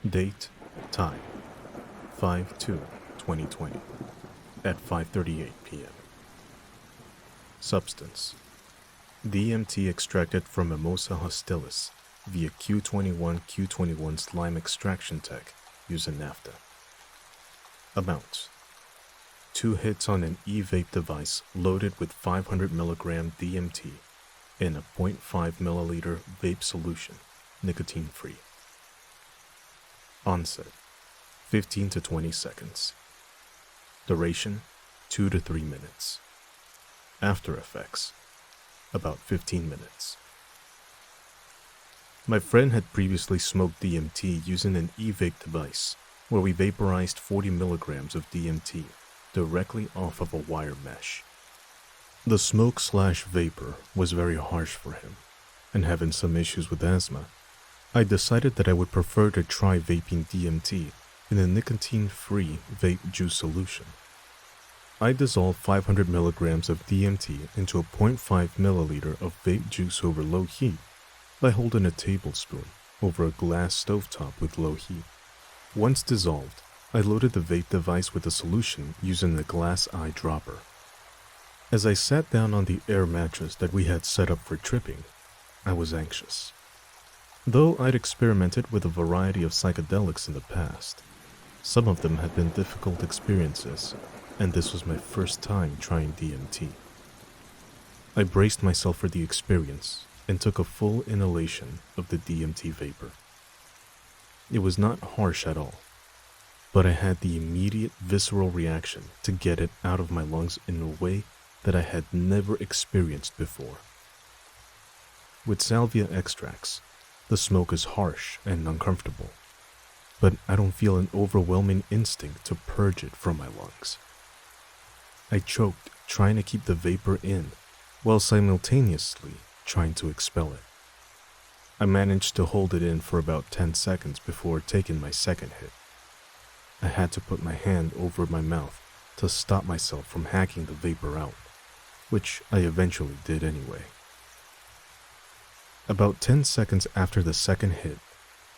Date, time, 5/2/2020 at 5:38 p.m. Substance, DMT extracted from Mimosa hostilis via Q21 slime extraction tech using naphtha. Amount, 2 hits on an e-vape device loaded with 500 mg DMT in a 0.5 milliliter vape solution, nicotine-free. Onset, 15 to 20 seconds. Duration, 2 to 3 minutes. After effects, about 15 minutes. My friend had previously smoked DMT using an e-vape device where we vaporized 40 milligrams of DMT directly off of a wire mesh. The smoke/vapor was very harsh for him, and having some issues with asthma, I decided that I would prefer to try vaping DMT in a nicotine-free vape juice solution. I dissolved 500 milligrams of DMT into a 0.5 milliliter of vape juice over low heat by holding a tablespoon over a glass stovetop with low heat. Once dissolved, I loaded the vape device with the solution using a glass eyedropper. As I sat down on the air mattress that we had set up for tripping, I was anxious. Though I'd experimented with a variety of psychedelics in the past, some of them had been difficult experiences, and this was my first time trying DMT. I braced myself for the experience and took a full inhalation of the DMT vapor. It was not harsh at all, but I had the immediate visceral reaction to get it out of my lungs in a way that I had never experienced before. With salvia extracts, the smoke is harsh and uncomfortable, but I don't feel an overwhelming instinct to purge it from my lungs. I choked, trying to keep the vapor in, while simultaneously trying to expel it. I managed to hold it in for about 10 seconds before taking my second hit. I had to put my hand over my mouth to stop myself from hacking the vapor out, which I eventually did anyway. About 10 seconds after the second hit,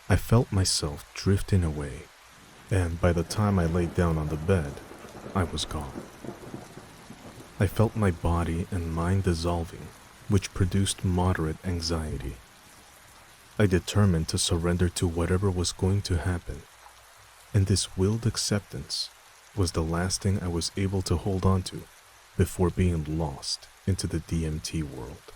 I felt myself drifting away, and by the time I laid down on the bed, I was gone. I felt my body and mind dissolving, which produced moderate anxiety. I determined to surrender to whatever was going to happen, and this willed acceptance was the last thing I was able to hold on to before being lost into the DMT world.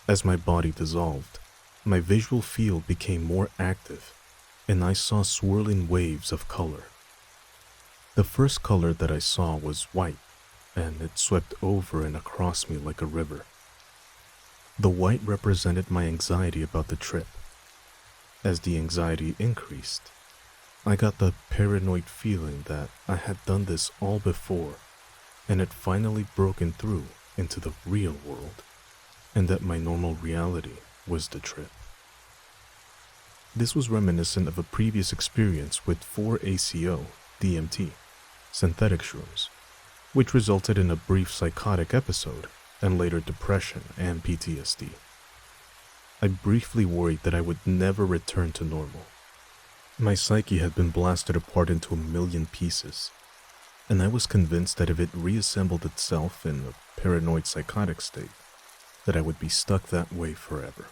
As my body dissolved, my visual field became more active, and I saw swirling waves of color. The first color that I saw was white, and it swept over and across me like a river. The white represented my anxiety about the trip. As the anxiety increased, I got the paranoid feeling that I had done this all before and had finally broken through into the real world, and that my normal reality was the trip. This was reminiscent of a previous experience with 4-ACO, DMT, synthetic shrooms, which resulted in a brief psychotic episode and later depression and PTSD. I briefly worried that I would never return to normal. My psyche had been blasted apart into a million pieces, and I was convinced that if it reassembled itself in a paranoid psychotic state, that I would be stuck that way forever.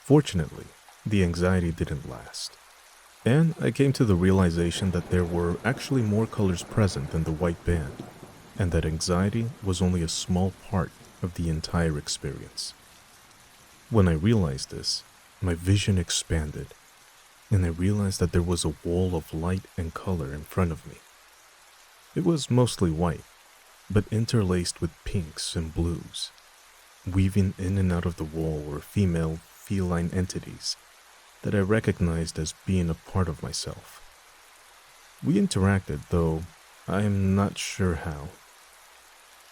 Fortunately, the anxiety didn't last, and I came to the realization that there were actually more colors present than the white band, and that anxiety was only a small part of the entire experience. When I realized this, my vision expanded, and I realized that there was a wall of light and color in front of me. It was mostly white, but interlaced with pinks and blues. Weaving in and out of the wall were female feline entities that I recognized as being a part of myself. We interacted, though I am not sure how.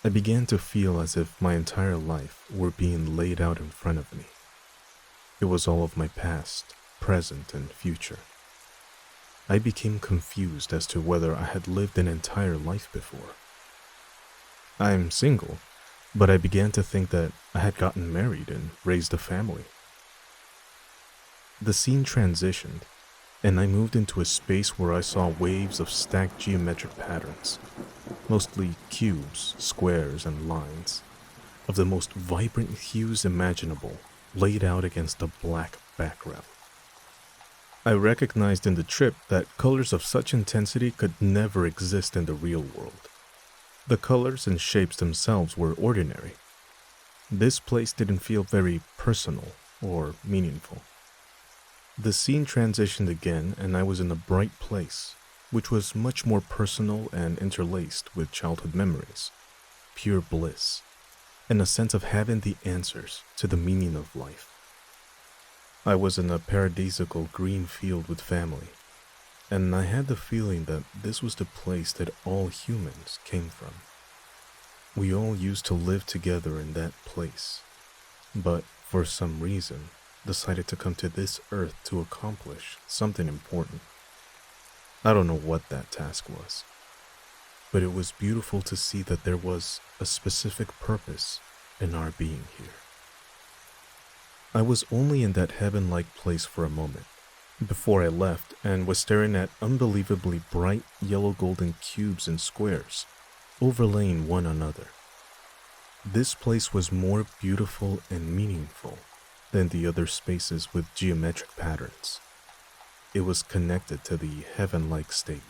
I began to feel as if my entire life were being laid out in front of me. It was all of my past, present, and future. I became confused as to whether I had lived an entire life before. I'm single, but I began to think that I had gotten married and raised a family. The scene transitioned, and I moved into a space where I saw waves of stacked geometric patterns, mostly cubes, squares, and lines, of the most vibrant hues imaginable, laid out against a black background. I recognized in the trip that colors of such intensity could never exist in the real world. The colors and shapes themselves were ordinary. This place didn't feel very personal or meaningful. The scene transitioned again, and I was in a bright place, which was much more personal and interlaced with childhood memories, pure bliss, and a sense of having the answers to the meaning of life. I was in a paradisical green field with family, and I had the feeling that this was the place that all humans came from. We all used to live together in that place, but for some reason decided to come to this earth to accomplish something important. I don't know what that task was, but it was beautiful to see that there was a specific purpose in our being here. I was only in that heaven-like place for a moment before I left and was staring at unbelievably bright yellow-golden cubes and squares overlaying one another. This place was more beautiful and meaningful than the other spaces with geometric patterns. It was connected to the heaven-like state.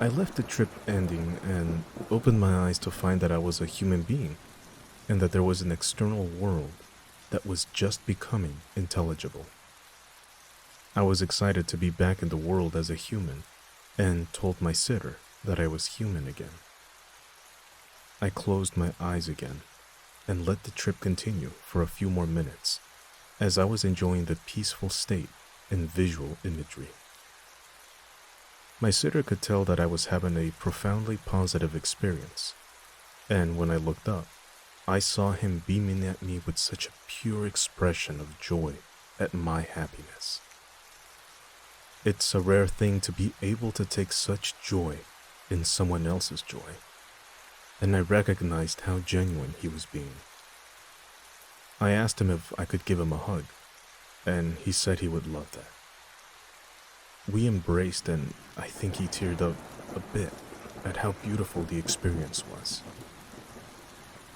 I left the trip ending and opened my eyes to find that I was a human being and that there was an external world that was just becoming intelligible. I was excited to be back in the world as a human and told my sitter that I was human again. I closed my eyes again and let the trip continue for a few more minutes as I was enjoying the peaceful state and visual imagery. My sitter could tell that I was having a profoundly positive experience, and when I looked up, I saw him beaming at me with such a pure expression of joy at my happiness. It's a rare thing to be able to take such joy in someone else's joy, and I recognized how genuine he was being. I asked him if I could give him a hug, and he said he would love that. We embraced, and I think he teared up a bit at how beautiful the experience was.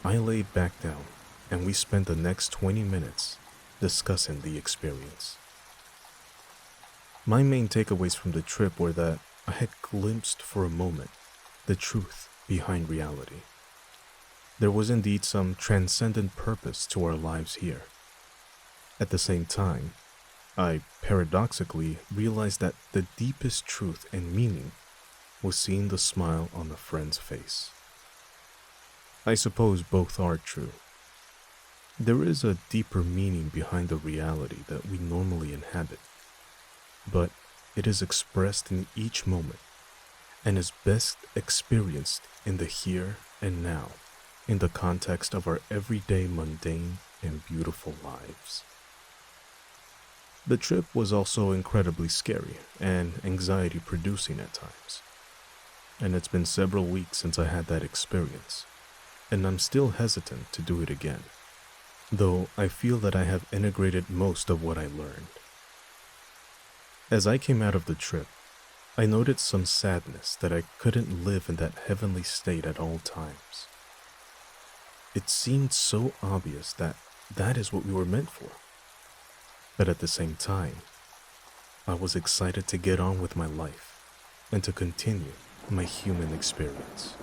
I laid back down, and we spent the next 20 minutes discussing the experience. My main takeaways from the trip were that I had glimpsed for a moment the truth behind reality. There was indeed some transcendent purpose to our lives here. At the same time, I paradoxically realized that the deepest truth and meaning was seeing the smile on a friend's face. I suppose both are true. There is a deeper meaning behind the reality that we normally inhabit, but it is expressed in each moment and is best experienced in the here and now, in the context of our everyday mundane and beautiful lives. The trip was also incredibly scary and anxiety-producing at times, and it's been several weeks since I had that experience, and I'm still hesitant to do it again, though I feel that I have integrated most of what I learned. As I came out of the trip, I noted some sadness that I couldn't live in that heavenly state at all times. It seemed so obvious that that is what we were meant for. But at the same time, I was excited to get on with my life and to continue my human experience.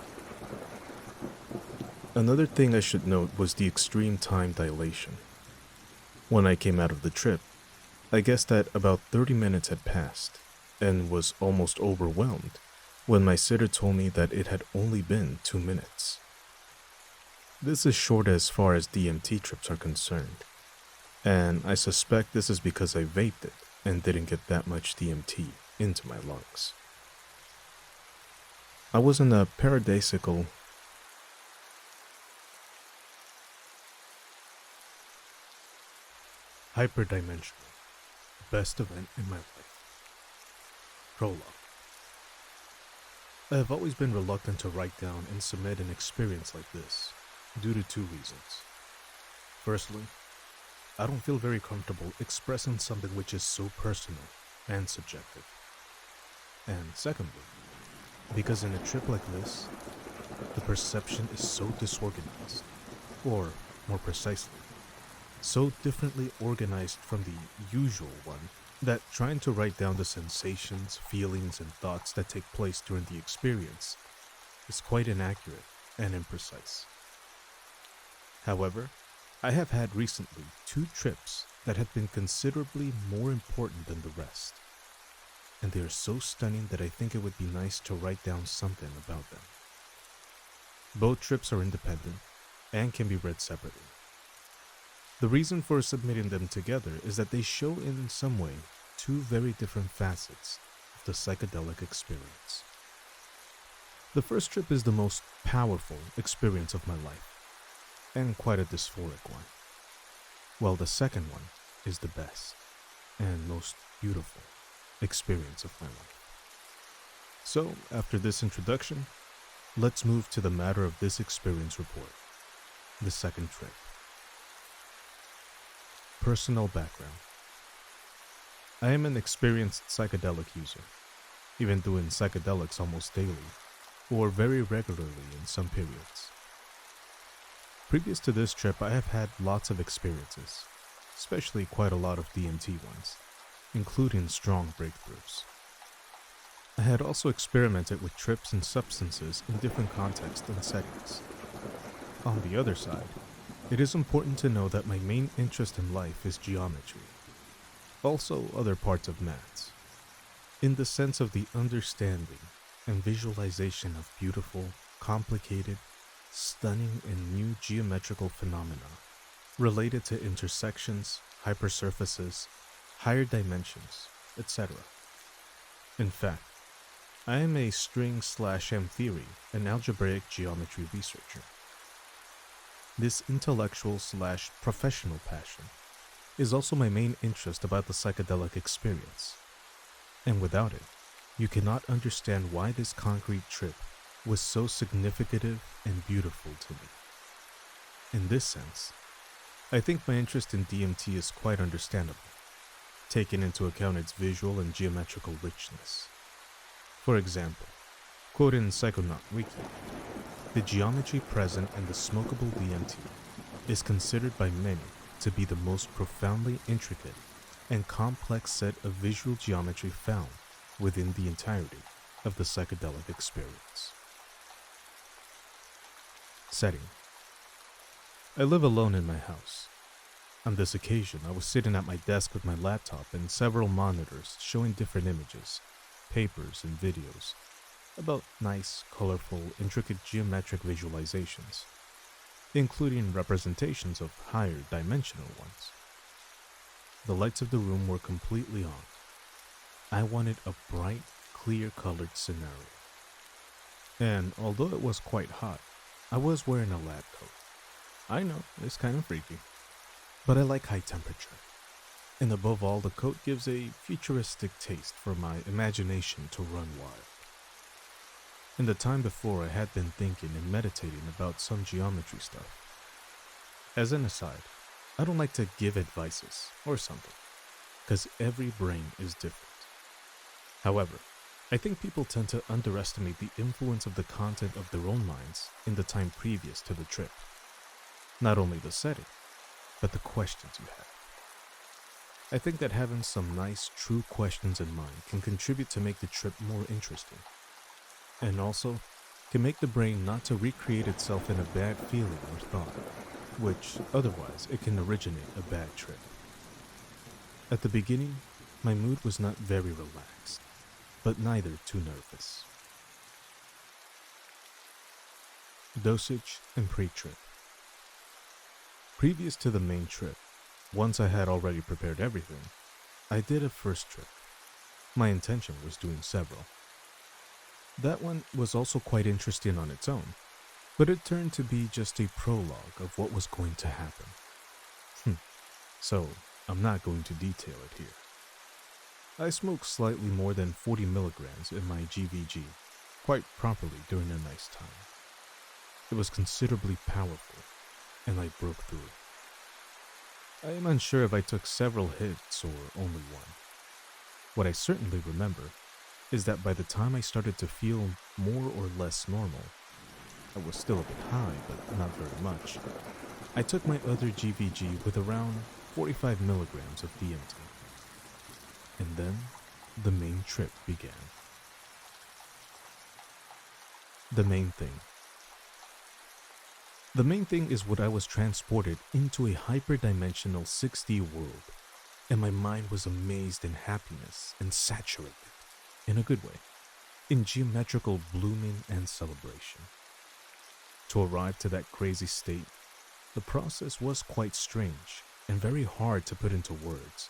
Another thing I should note was the extreme time dilation. When I came out of the trip, I guessed that about 30 minutes had passed and was almost overwhelmed when my sitter told me that it had only been 2 minutes. This is short as far as DMT trips are concerned, and I suspect this is because I vaped it and didn't get that much DMT into my lungs. I was in a Paradoxical Hyperdimensional, best event in my life. Prologue. I have always been reluctant to write down and submit an experience like this, due to 2 reasons. Firstly, I don't feel very comfortable expressing something which is so personal and subjective. And secondly, because in a trip like this, the perception is so disorganized, or more precisely, so differently organized from the usual one, that trying to write down the sensations, feelings, and thoughts that take place during the experience is quite inaccurate and imprecise. However, I have had recently 2 trips that have been considerably more important than the rest, and they are so stunning that I think it would be nice to write down something about them. Both trips are independent and can be read separately. The reason for submitting them together is that they show in some way 2 very different facets of the psychedelic experience. The first trip is the most powerful experience of my life, and quite a dysphoric one, while the second one is the best and most beautiful experience of my life. So, after this introduction, let's move to the matter of this experience report, the second trip. Personal background. I am an experienced psychedelic user, even doing psychedelics almost daily, or very regularly in some periods. Previous to this trip, I have had lots of experiences, especially quite a lot of DMT ones, including strong breakthroughs. I had also experimented with trips and substances in different contexts and settings. On the other side, it is important to know that my main interest in life is geometry, also other parts of maths, in the sense of the understanding and visualization of beautiful, complicated, stunning, and new geometrical phenomena related to intersections, hypersurfaces, higher dimensions, etc. In fact, I am a string/M theory and algebraic geometry researcher. This intellectual/professional passion is also my main interest about the psychedelic experience, and without it, you cannot understand why this concrete trip was so significative and beautiful to me. In this sense, I think my interest in DMT is quite understandable, taking into account its visual and geometrical richness. For example, quoting Psychonaut Wiki, the geometry present in the smokable DMT is considered by many to be the most profoundly intricate and complex set of visual geometry found within the entirety of the psychedelic experience. Setting. I live alone in my house. On this occasion, I was sitting at my desk with my laptop and several monitors showing different images, papers, and videos about nice, colorful, intricate geometric visualizations, including representations of higher dimensional ones. The lights of the room were completely on. I wanted a bright, clear-colored scenario. And although it was quite hot, I was wearing a lab coat. I know, it's kind of freaky, but I like high temperature. And above all, the coat gives a futuristic taste for my imagination to run wild. In the time before, I had been thinking and meditating about some geometry stuff. As an aside, I don't like to give advices or something, because every brain is different. However, I think people tend to underestimate the influence of the content of their own minds in the time previous to the trip. Not only the setting, but the questions you have. I think that having some nice, true questions in mind can contribute to make the trip more interesting. And also, can make the brain not to recreate itself in a bad feeling or thought, which otherwise it can originate a bad trip. At the beginning, my mood was not very relaxed, but neither too nervous. Dosage and pre-trip. Previous to the main trip, once I had already prepared everything, I did a first trip. My intention was doing several. That one was also quite interesting on its own, but it turned to be just a prologue of what was going to happen. So, I'm not going to detail it here. I smoked slightly more than 40 milligrams in my GVG, quite properly during a nice time. It was considerably powerful, and I broke through. I am unsure if I took several hits or only one. What I certainly remember is that by the time I started to feel more or less normal, I was still a bit high, but not very much. I took my other GVG with around 45 milligrams of DMT. And then the main trip began. The main thing. The main thing is what I was transported into a hyperdimensional 6D world, and my mind was amazed in happiness and saturated, in a good way, in geometrical blooming and celebration. To arrive to that crazy state, the process was quite strange and very hard to put into words,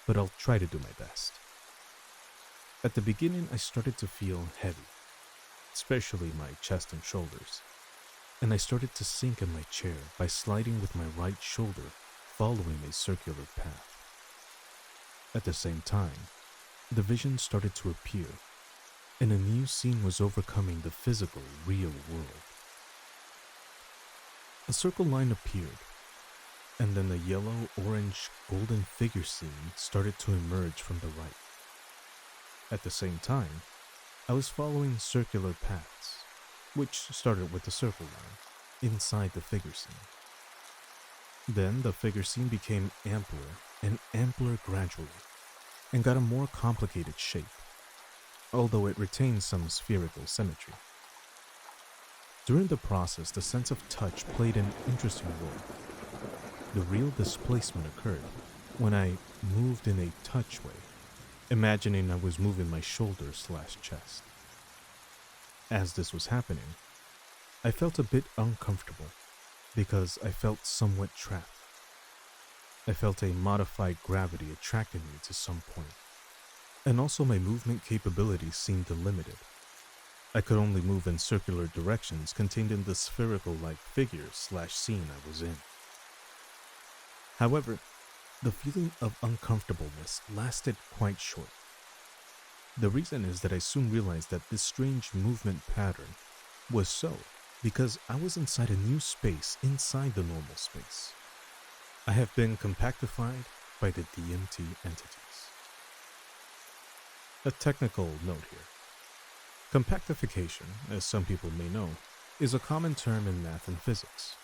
but I'll try to do my best. At the beginning, I started to feel heavy, especially my chest and shoulders, and I started to sink in my chair by sliding with my right shoulder following a circular path. At the same time, the vision started to appear, and a new scene was overcoming the physical, real world. A circle line appeared, and then a yellow, orange, golden figure scene started to emerge from the right. At the same time, I was following circular paths, which started with the circle line, inside the figure scene. Then the figure scene became ampler and ampler gradually, and got a more complicated shape, although it retained some spherical symmetry. During the process, the sense of touch played an interesting role. The real displacement occurred when I moved in a touch way, imagining I was moving my shoulder/chest. As this was happening, I felt a bit uncomfortable because I felt somewhat trapped. I felt a modified gravity attracting me to some point, and also my movement capabilities seemed limited. I could only move in circular directions contained in the spherical-like figure/scene I was in. However, the feeling of uncomfortableness lasted quite short. The reason is that I soon realized that this strange movement pattern was so because I was inside a new space inside the normal space. I have been compactified by the DMT entities. A technical note here. Compactification, as some people may know, is a common term in math and physics.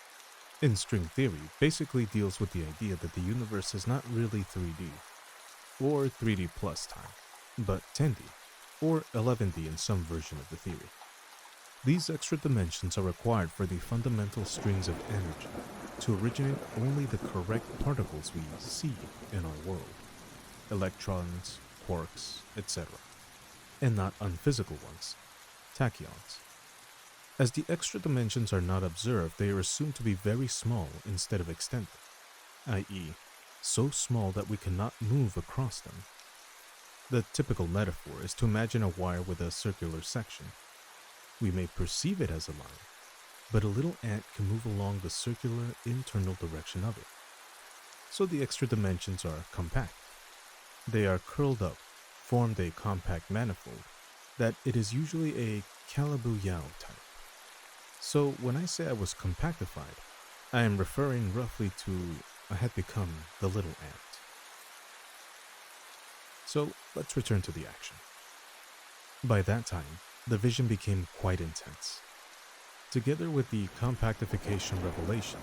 In string theory, basically deals with the idea that the universe is not really 3D, or 3D plus time, but 10D, or 11D in some version of the theory. These extra dimensions are required for the fundamental strings of energy to originate only the correct particles we see in our world, electrons, quarks, etc., and not unphysical ones, tachyons. As the extra dimensions are not observed, they are assumed to be very small instead of extended, i.e., so small that we cannot move across them. The typical metaphor is to imagine a wire with a circular section. We may perceive it as a line, but a little ant can move along the circular internal direction of it. So the extra dimensions are compact. They are curled up, formed a compact manifold, that it is usually a Calabu-Yau type. So when I say I was compactified, I am referring roughly to I had become the little ant. So let's return to the action. By that time, the vision became quite intense. Together with the compactification revelation,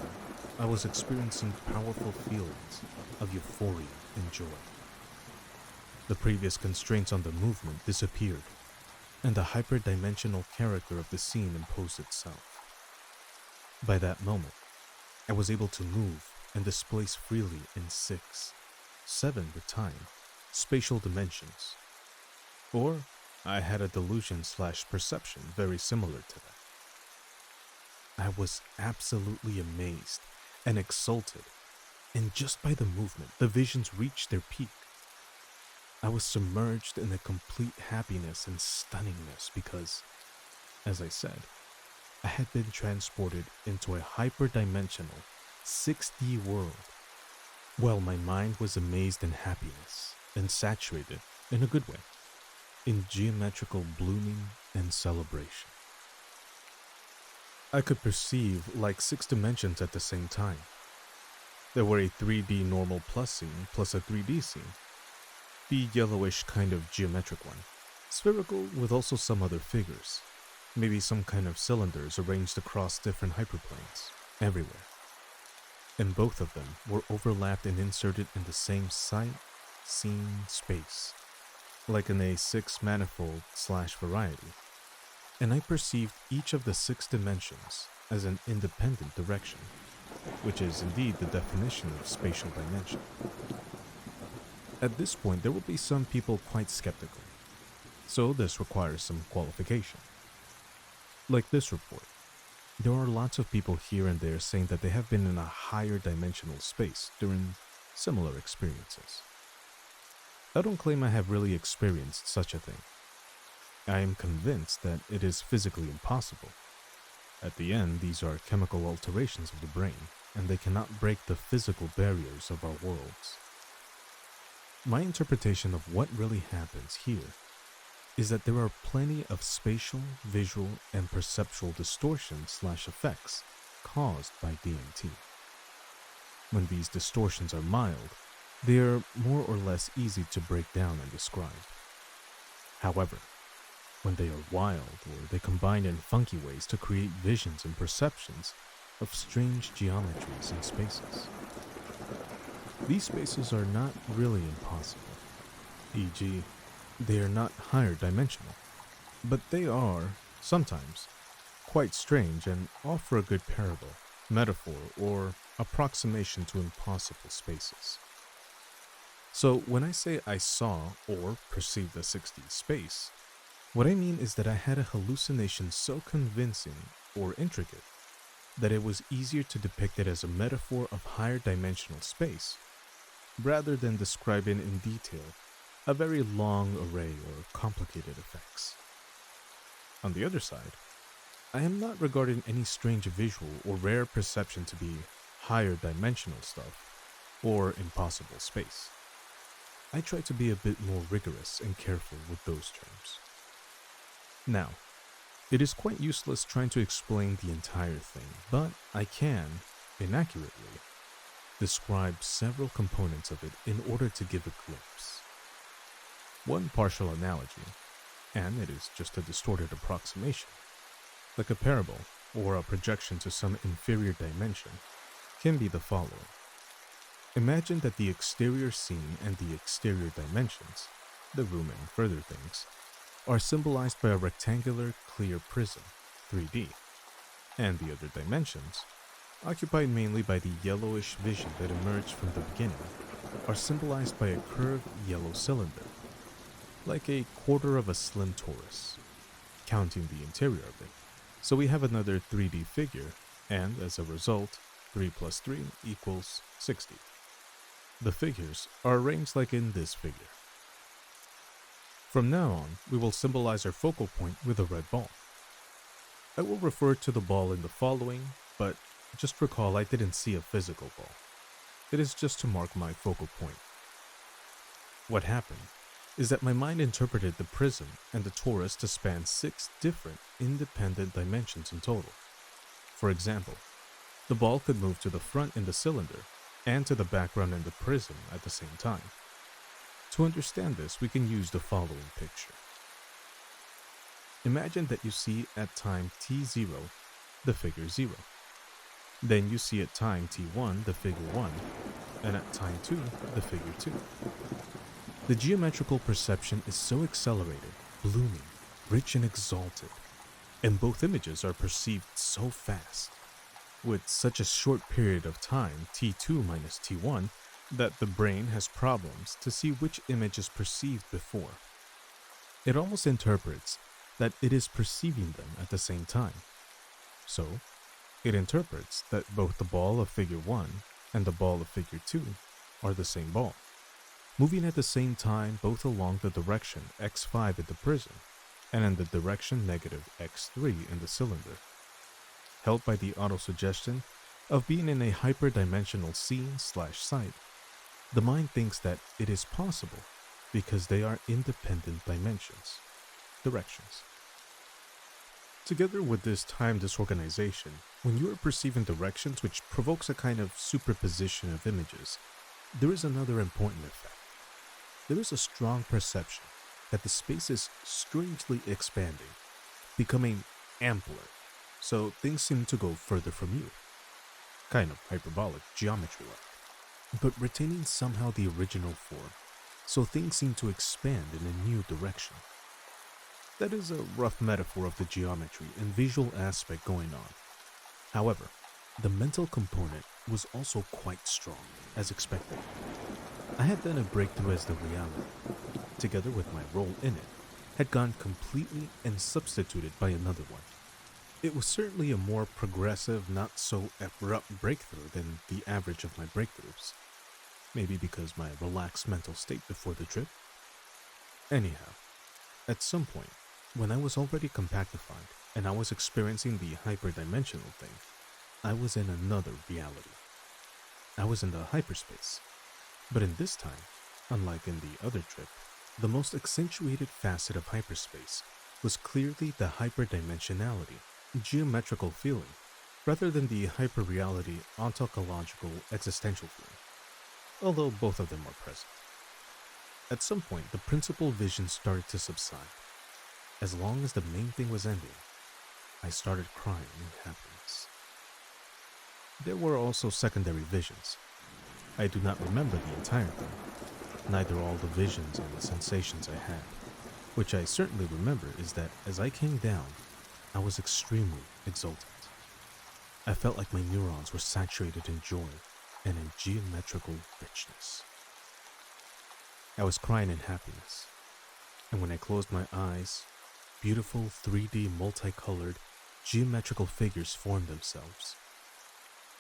I was experiencing powerful feelings of euphoria and joy. The previous constraints on the movement disappeared, and the hyperdimensional character of the scene imposed itself. By that moment, I was able to move and displace freely in 6, 7 with time, spatial dimensions. Or I had a delusion/perception very similar to that. I was absolutely amazed and exulted, and just by the movement, the visions reached their peak. I was submerged in a complete happiness and stunningness because, as I said, I had been transported into a hyperdimensional 6D world, while my mind was amazed in happiness and saturated, in a good way, in geometrical blooming and celebration. I could perceive like 6 dimensions at the same time. There were a 3D normal plus scene plus a 3D scene, the yellowish kind of geometric one, spherical with also some other figures, maybe some kind of cylinders arranged across different hyperplanes, everywhere. And both of them were overlapped and inserted in the same sight, scene, space, like in a 6-manifold/variety. And I perceived each of the 6 dimensions as an independent direction, which is indeed the definition of spatial dimension. At this point, there will be some people quite skeptical, so this requires some qualification. Like this report, there are lots of people here and there saying that they have been in a higher dimensional space during similar experiences. I don't claim I have really experienced such a thing. I am convinced that it is physically impossible. At the end, these are chemical alterations of the brain, and they cannot break the physical barriers of our worlds. My interpretation of what really happens here is that there are plenty of spatial, visual, and perceptual distortions/effects caused by DMT. When these distortions are mild, they are more or less easy to break down and describe. However, when they are wild or they combine in funky ways to create visions and perceptions of strange geometries and spaces. These spaces are not really impossible, e.g., they are not higher dimensional, but they are, sometimes, quite strange and offer a good parable, metaphor, or approximation to impossible spaces. So when I say I saw or perceived a 6D space, what I mean is that I had a hallucination so convincing or intricate that it was easier to depict it as a metaphor of higher dimensional space, rather than describing in detail a very long array or complicated effects. On the other side, I am not regarding any strange visual or rare perception to be higher dimensional stuff or impossible space. I try to be a bit more rigorous and careful with those terms. Now, it is quite useless trying to explain the entire thing, but I can, inaccurately, describe several components of it in order to give a glimpse. One partial analogy, and it is just a distorted approximation, like a parable or a projection to some inferior dimension, can be the following. Imagine that the exterior scene and the exterior dimensions, the room and further things, are symbolized by a rectangular clear prism, 3D, and the other dimensions, occupied mainly by the yellowish vision that emerged from the beginning, are symbolized by a curved yellow cylinder, like a quarter of a slim torus, counting the interior of it. So we have another 3D figure, and as a result, 3 plus 3 equals 60. The figures are arranged like in this figure. From now on, we will symbolize our focal point with a red ball. I will refer to the ball in the following, but just recall I didn't see a physical ball. It is just to mark my focal point. What happened is that my mind interpreted the prism and the torus to span 6 different independent dimensions in total. For example, the ball could move to the front in the cylinder and to the background in the prism at the same time. To understand this, we can use the following picture. Imagine that you see at time t0 the figure 0. Then you see at time t1 the figure 1, and at time 2 the figure 2. The geometrical perception is so accelerated, blooming, rich and exalted, and both images are perceived so fast, with such a short period of time, t2 minus t1, that the brain has problems to see which image is perceived before. It almost interprets that it is perceiving them at the same time. So, it interprets that both the ball of figure 1 and the ball of figure 2 are the same ball, moving at the same time both along the direction x5 in the prism and in the direction negative x3 in the cylinder. Helped by the autosuggestion of being in a hyperdimensional scene/site, the mind thinks that it is possible because they are independent dimensions, directions. Together with this time disorganization, when you are perceiving directions which provokes a kind of superposition of images, there is another important effect. There is a strong perception that the space is strangely expanding, becoming ampler, so things seem to go further from you. Kind of hyperbolic geometry-like, but retaining somehow the original form, so things seem to expand in a new direction. That is a rough metaphor of the geometry and visual aspect going on. However, the mental component was also quite strong, as expected. I had done a breakthrough as the reality, together with my role in it, had gone completely and substituted by another one. It was certainly a more progressive, not so abrupt breakthrough than the average of my breakthroughs. Maybe because my relaxed mental state before the trip. Anyhow, at some point, when I was already compactified and I was experiencing the hyperdimensional thing, I was in another reality. I was in the hyperspace. But in this time, unlike in the other trip, the most accentuated facet of hyperspace was clearly the hyperdimensionality, geometrical feeling, rather than the hyperreality, ontological, existential feeling, although both of them are present. At some point, the principal vision started to subside. As long as the main thing was ending, I started crying in happiness. There were also secondary visions. I do not remember the entire thing, neither all the visions and sensations I had. Which I certainly remember is that as I came down, I was extremely exultant. I felt like my neurons were saturated in joy and in geometrical richness. I was crying in happiness, and when I closed my eyes, beautiful 3D multicolored geometrical figures formed themselves.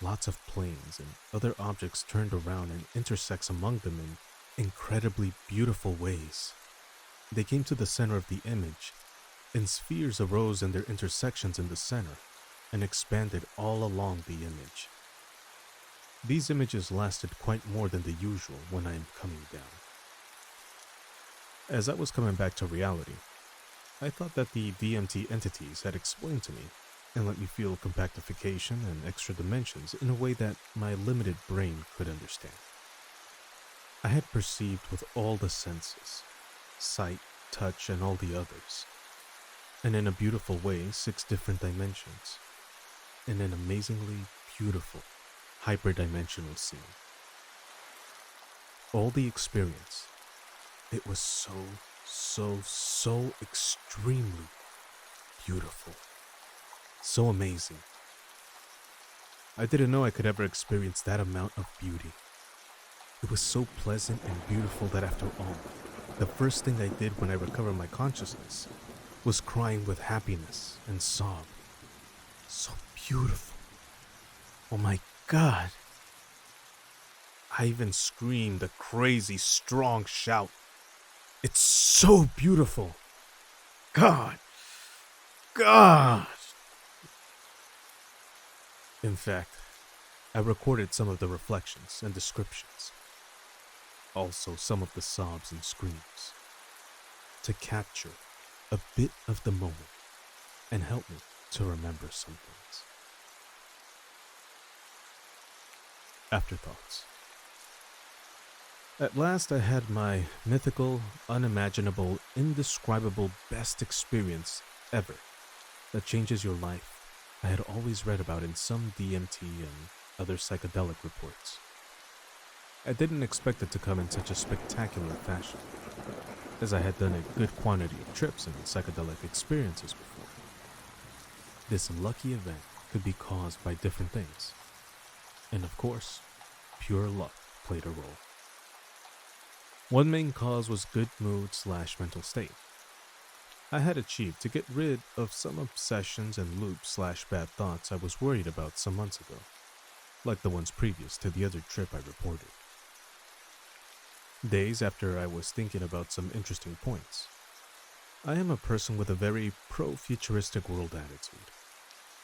Lots of planes and other objects turned around and intersects among them in incredibly beautiful ways. They came to the center of the image, and spheres arose in their intersections in the center and expanded all along the image. These images lasted quite more than the usual when I am coming down. As I was coming back to reality, I thought that the DMT entities had explained to me and let me feel compactification and extra dimensions in a way that my limited brain could understand. I had perceived with all the senses, sight, touch, and all the others, and in a beautiful way 6 different dimensions, in an amazingly beautiful, hyperdimensional scene. All the experience, it was so extremely beautiful. So amazing. I didn't know I could ever experience that amount of beauty. It was so pleasant and beautiful that after all, the first thing I did when I recovered my consciousness was crying with happiness and sob. So beautiful. Oh my God. I even screamed a crazy, strong shout. It's so beautiful. God. In fact, I recorded some of the reflections and descriptions. Also some of the sobs and screams. To capture a bit of the moment and help me to remember some things. Afterthoughts. At last I had my mythical, unimaginable, indescribable best experience ever that changes your life I had always read about in some DMT and other psychedelic reports. I didn't expect it to come in such a spectacular fashion, as I had done a good quantity of trips and psychedelic experiences before. This lucky event could be caused by different things, and of course, pure luck played a role. One main cause was good mood/mental state. I had achieved to get rid of some obsessions and loops/bad thoughts I was worried about some months ago, like the ones previous to the other trip I reported. Days after I was thinking about some interesting points. I am a person with a very pro-futuristic world attitude,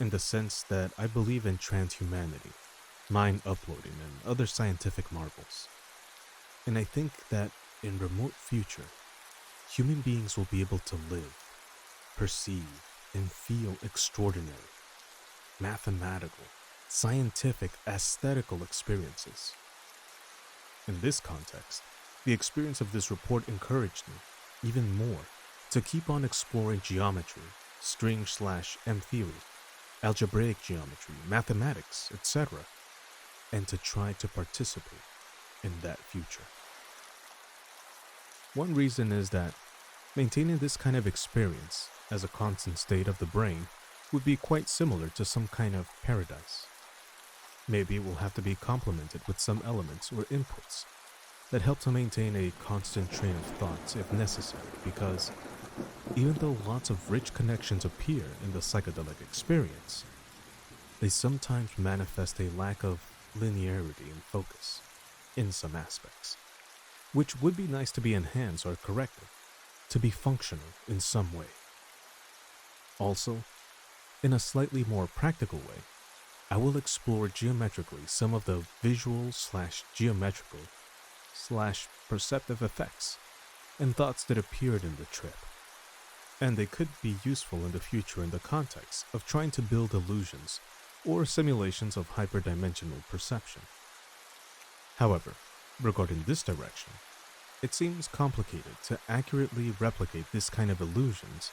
in the sense that I believe in transhumanity, mind uploading, and other scientific marvels. And I think that in remote future, human beings will be able to live, perceive, and feel extraordinary, mathematical, scientific, aesthetical experiences. In this context, the experience of this report encouraged me, even more, to keep on exploring geometry, string/M theory, algebraic geometry, mathematics, etc., and to try to participate in that future. One reason is that maintaining this kind of experience as a constant state of the brain would be quite similar to some kind of paradise. Maybe it will have to be complemented with some elements or inputs that help to maintain a constant train of thoughts if necessary, because even though lots of rich connections appear in the psychedelic experience, they sometimes manifest a lack of linearity and focus in some aspects, which would be nice to be enhanced or corrected to be functional in some way. Also, in a slightly more practical way, I will explore geometrically some of the visual/geometrical/perceptive effects and thoughts that appeared in the trip, and they could be useful in the future in the context of trying to build illusions or simulations of hyperdimensional perception. However, regarding this direction, it seems complicated to accurately replicate this kind of illusions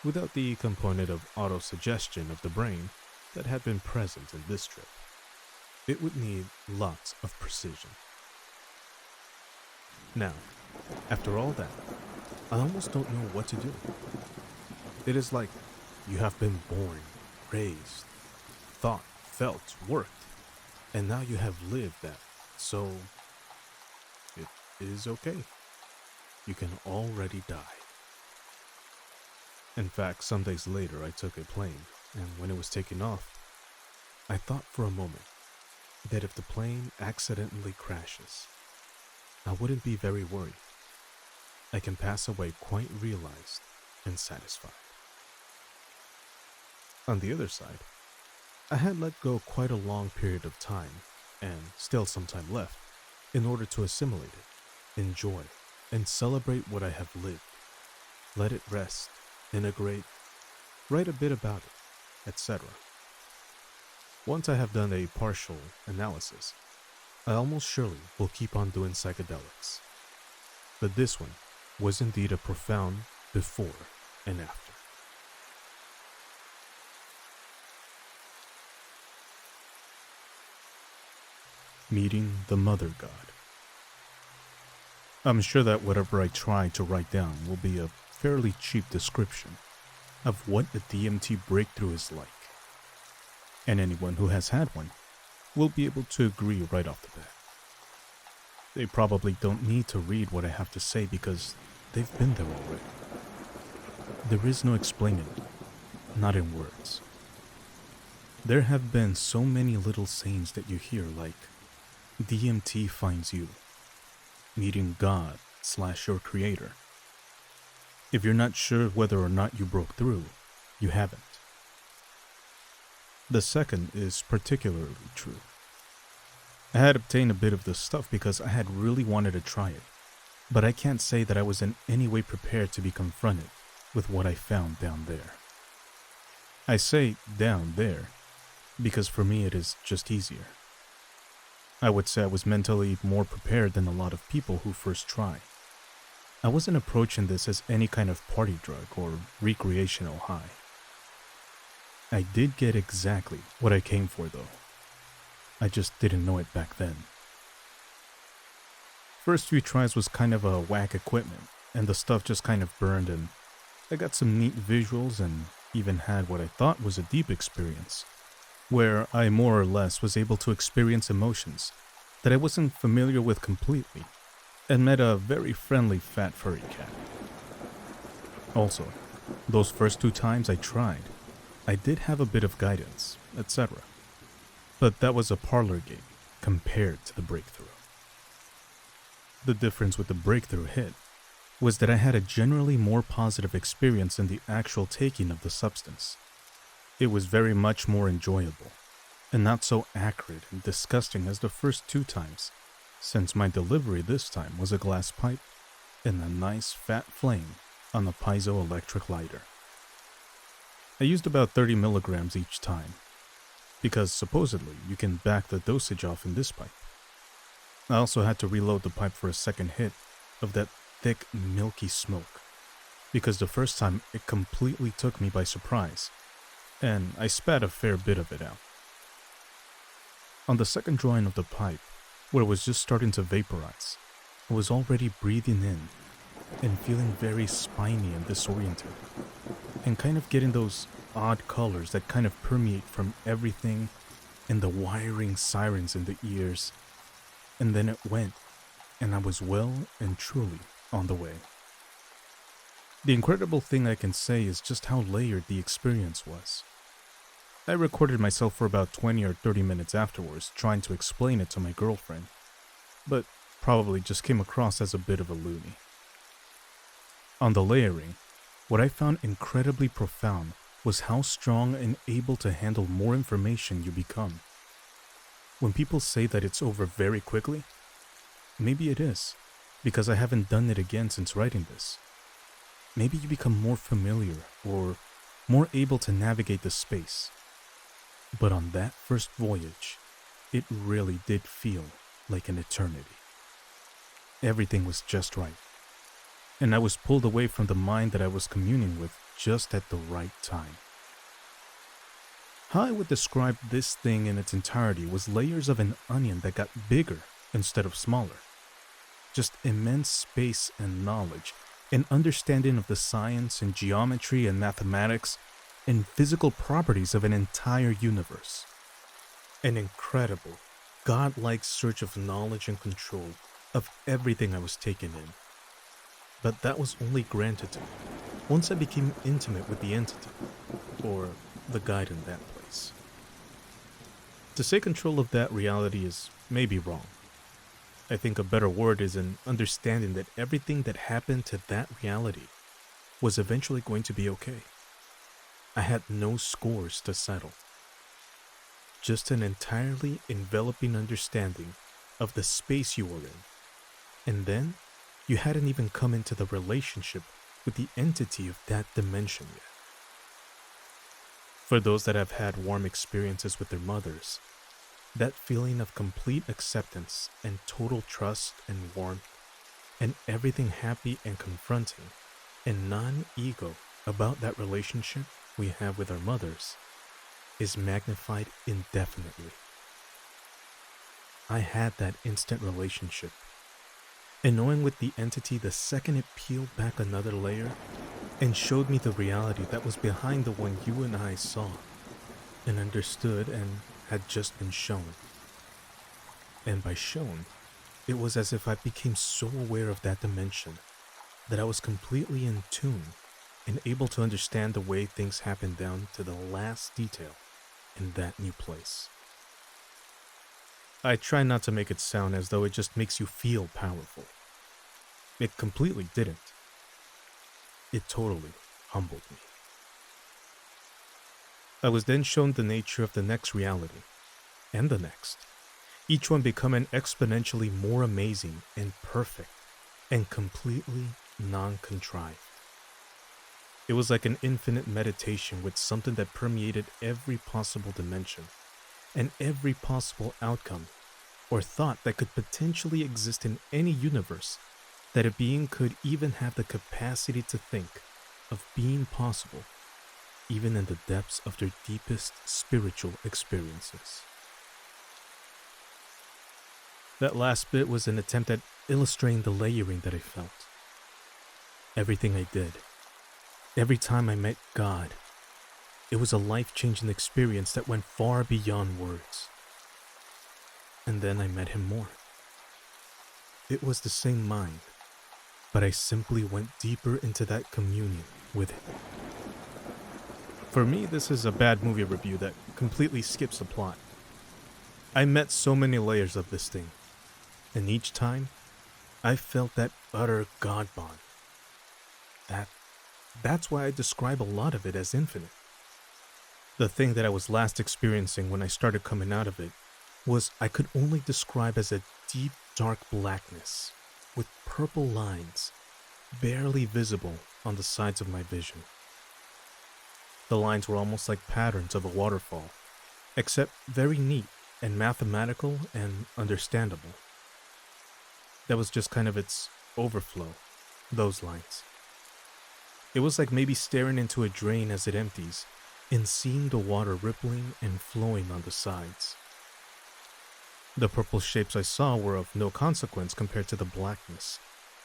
without the component of autosuggestion of the brain that had been present in this trip. It would need lots of precision. Now, after all that, I almost don't know what to do. It is like you have been born, raised, thought, felt, worked, and now you have lived that, so it is okay. You can already die. In fact, some days later I took a plane, and when it was taking off, I thought for a moment that if the plane accidentally crashes, I wouldn't be very worried. I can pass away quite realized and satisfied. On the other side, I had let go quite a long period of time, and still some time left, in order to assimilate it, enjoy, and celebrate what I have lived. Let it rest, integrate, write a bit about it, etc. Once I have done a partial analysis, I almost surely will keep on doing psychedelics. But this one was indeed a profound before and after. Meeting the Mother God. I'm sure that whatever I try to write down will be a fairly cheap description of what a DMT breakthrough is like, and anyone who has had one will be able to agree right off the bat. They probably don't need to read what I have to say because they've been there already. There is no explaining it, not in words. There have been so many little sayings that you hear like, DMT finds you, meeting God/your creator. If you're not sure whether or not you broke through, you haven't. The second is particularly true. I had obtained a bit of this stuff because I had really wanted to try it, but I can't say that I was in any way prepared to be confronted with what I found down there. I say down there because for me it is just easier. I would say I was mentally more prepared than a lot of people who first try. I wasn't approaching this as any kind of party drug or recreational high. I did get exactly what I came for though. I just didn't know it back then. First few tries was kind of a whack equipment, and the stuff just kind of burned, and I got some neat visuals and even had what I thought was a deep experience, where I more or less was able to experience emotions that I wasn't familiar with completely, and met a very friendly fat furry cat. Also, those first 2 times I tried, I did have a bit of guidance, etc. But that was a parlor game compared to the breakthrough. The difference with the breakthrough hit was that I had a generally more positive experience in the actual taking of the substance. It was very much more enjoyable, and not so acrid and disgusting as the first 2 times, since my delivery this time was a glass pipe and a nice fat flame on a piezoelectric lighter. I used about 30 milligrams each time, because supposedly you can back the dosage off in this pipe. I also had to reload the pipe for a second hit of that thick, milky smoke, because the first time it completely took me by surprise, and I spat a fair bit of it out. On the second drawing of the pipe, where it was just starting to vaporize, I was already breathing in and feeling very spiny and disoriented, and kind of getting those odd colors that kind of permeate from everything and the wiring sirens in the ears. And then it went, and I was well and truly on the way. The incredible thing I can say is just how layered the experience was. I recorded myself for about 20 or 30 minutes afterwards trying to explain it to my girlfriend, but probably just came across as a bit of a loony. On the layering, what I found incredibly profound was how strong and able to handle more information you become. When people say that it's over very quickly, maybe it is, because I haven't done it again since writing this. Maybe you become more familiar or more able to navigate the space. But on that first voyage, it really did feel like an eternity. Everything was just right, and I was pulled away from the mind that I was communing with just at the right time. How I would describe this thing in its entirety was layers of an onion that got bigger instead of smaller. Just immense space and knowledge, and understanding of the science and geometry and mathematics and physical properties of an entire universe. An incredible, godlike surge of knowledge and control of everything I was taking in. But that was only granted to me once I became intimate with the entity, or the guide in that place. To say control of that reality is maybe wrong. I think a better word is an understanding that everything that happened to that reality was eventually going to be okay. I had no scores to settle. Just an entirely enveloping understanding of the space you were in. And then, you hadn't even come into the relationship with the entity of that dimension yet. For those that have had warm experiences with their mothers, that feeling of complete acceptance and total trust and warmth, and everything happy and confronting and non-ego about that relationship we have with our mothers is magnified indefinitely. I had that instant relationship, and knowing with the entity the second it peeled back another layer and showed me the reality that was behind the one you and I saw and understood and had just been shown. And by shown, it was as if I became so aware of that dimension that I was completely in tune and able to understand the way things happen down to the last detail in that new place. I try not to make it sound as though it just makes you feel powerful. It completely didn't. It totally humbled me. I was then shown the nature of the next reality, and the next, each one becoming exponentially more amazing and perfect, and completely non-contrived. It was like an infinite meditation with something that permeated every possible dimension, and every possible outcome, or thought that could potentially exist in any universe that a being could even have the capacity to think of being possible, even in the depths of their deepest spiritual experiences. That last bit was an attempt at illustrating the layering that I felt. Everything I did, every time I met God, it was a life-changing experience that went far beyond words. And then I met him more. It was the same mind, but I simply went deeper into that communion with it. For me, this is a bad movie review that completely skips the plot. I met so many layers of this thing, and each time, I felt that utter God bond. That's why I describe a lot of it as infinite. The thing that I was last experiencing when I started coming out of it was I could only describe as a deep, dark blackness with purple lines barely visible on the sides of my vision. The lines were almost like patterns of a waterfall, except very neat and mathematical and understandable. That was just kind of its overflow, those lines. It was like maybe staring into a drain as it empties and seeing the water rippling and flowing on the sides. The purple shapes I saw were of no consequence compared to the blackness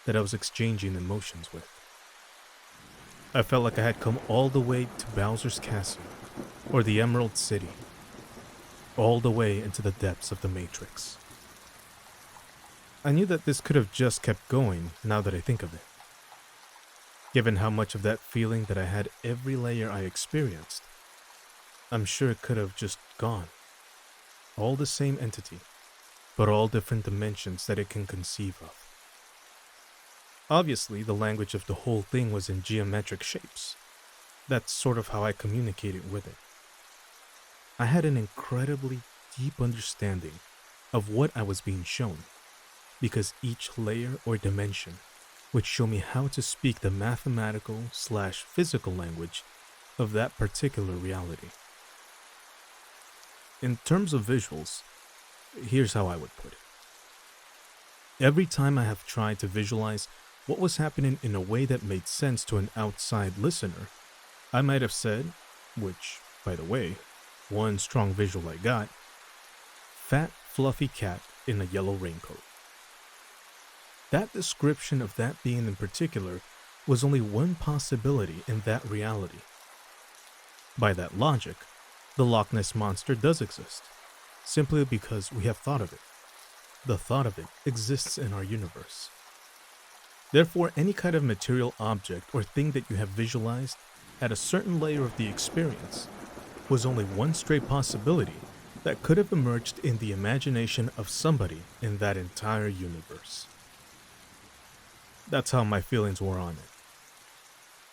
that I was exchanging emotions with. I felt like I had come all the way to Bowser's Castle or the Emerald City, all the way into the depths of the Matrix. I knew that this could have just kept going now that I think of it. Given how much of that feeling that I had every layer I experienced, I'm sure it could have just gone. All the same entity, but all different dimensions that it can conceive of. Obviously, the language of the whole thing was in geometric shapes. That's sort of how I communicated with it. I had an incredibly deep understanding of what I was being shown, because each layer or dimension would show me how to speak the mathematical/physical language of that particular reality. In terms of visuals, here's how I would put it. Every time I have tried to visualize what was happening in a way that made sense to an outside listener, I might have said, which, by the way, one strong visual I got, fat, fluffy cat in a yellow raincoat. That description of that being in particular was only one possibility in that reality. By that logic, the Loch Ness Monster does exist, simply because we have thought of it. The thought of it exists in our universe. Therefore, any kind of material object or thing that you have visualized at a certain layer of the experience was only one stray possibility that could have emerged in the imagination of somebody in that entire universe. That's how my feelings were on it.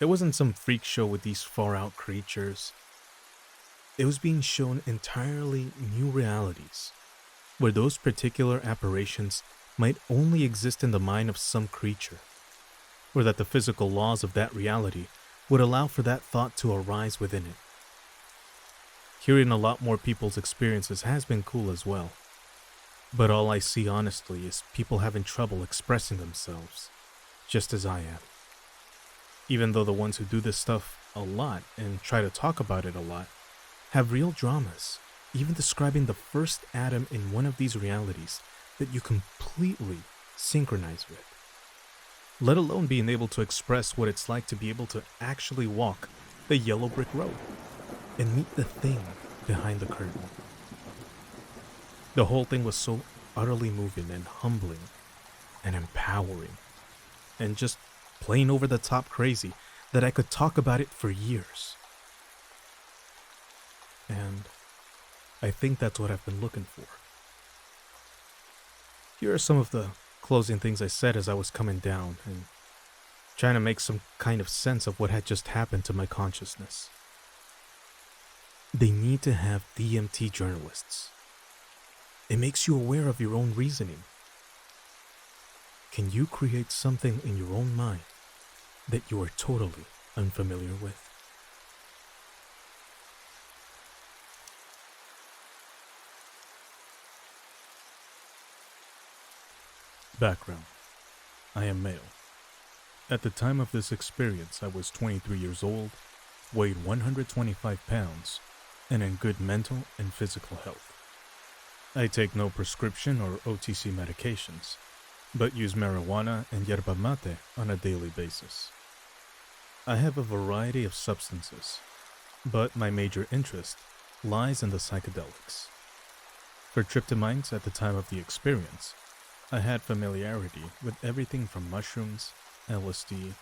It wasn't some freak show with these far-out creatures. It was being shown entirely new realities, where those particular apparitions might only exist in the mind of some creature, or that the physical laws of that reality would allow for that thought to arise within it. Hearing a lot more people's experiences has been cool as well, but all I see honestly is people having trouble expressing themselves, just as I am. Even though the ones who do this stuff a lot and try to talk about it a lot have real dramas, even describing the first atom in one of these realities that you completely synchronize with, let alone being able to express what it's like to be able to actually walk the yellow brick road and meet the thing behind the curtain. The whole thing was so utterly moving and humbling and empowering and just plain over the top crazy that I could talk about it for years. And I think that's what I've been looking for. Here are some of the closing things I said as I was coming down and trying to make some kind of sense of what had just happened to my consciousness. They need to have DMT journalists. It makes you aware of your own reasoning. Can you create something in your own mind that you are totally unfamiliar with? Background. I am male. At the time of this experience, I was 23 years old, weighed 125 pounds, and in good mental and physical health. I take no prescription or OTC medications, but use marijuana and yerba mate on a daily basis. I have a variety of substances, but my major interest lies in the psychedelics. For tryptamines at the time of the experience, I had familiarity with everything from mushrooms, LSD,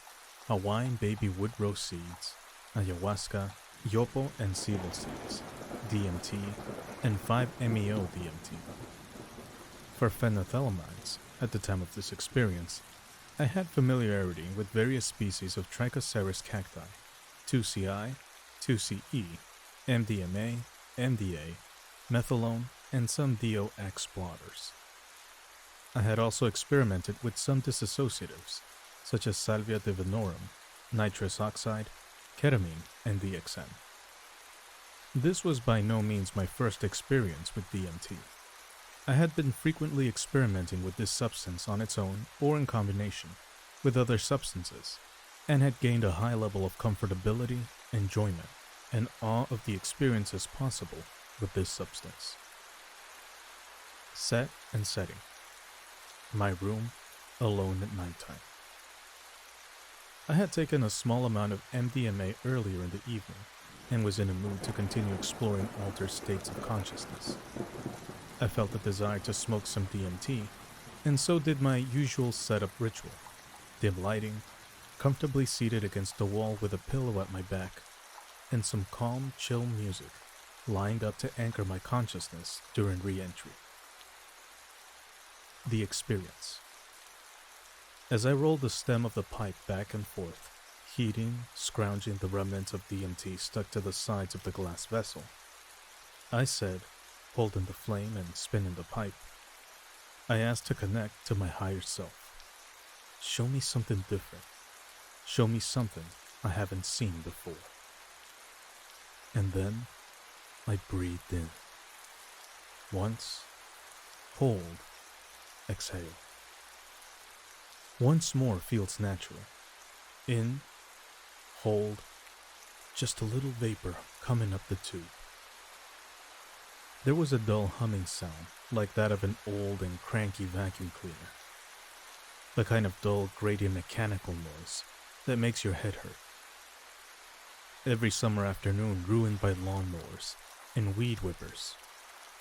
Hawaiian baby woodrose seeds, ayahuasca, yopo and psilocybin, DMT, and 5-MeO DMT. For phenethylamines, at the time of this experience, I had familiarity with various species of Trichoceres cacti, 2CI, 2CE, MDMA, MDA, methylone, and some DOX blotters. I had also experimented with some dissociatives, such as salvia divinorum, nitrous oxide, ketamine, and DXM. This was by no means my first experience with DMT. I had been frequently experimenting with this substance on its own or in combination with other substances, and had gained a high level of comfortability, enjoyment, and awe of the experiences possible with this substance. Set and setting. My room, alone at nighttime. I had taken a small amount of MDMA earlier in the evening and was in a mood to continue exploring altered states of consciousness. I felt a desire to smoke some DMT, and so did my usual setup ritual. Dim lighting, comfortably seated against the wall with a pillow at my back, and some calm, chill music lined up to anchor my consciousness during re-entry. The experience. As I rolled the stem of the pipe back and forth, heating, scrounging the remnants of DMT stuck to the sides of the glass vessel, I said, holding the flame and spinning the pipe, I asked to connect to my higher self. Show me something different. Show me something I haven't seen before. And then I breathed in. Once, hold, exhale. Once more feels natural. In, hold, just a little vapor coming up the tube. There was a dull humming sound, like that of an old and cranky vacuum cleaner. The kind of dull, grating mechanical noise that makes your head hurt. Every summer afternoon ruined by lawnmowers and weed whippers.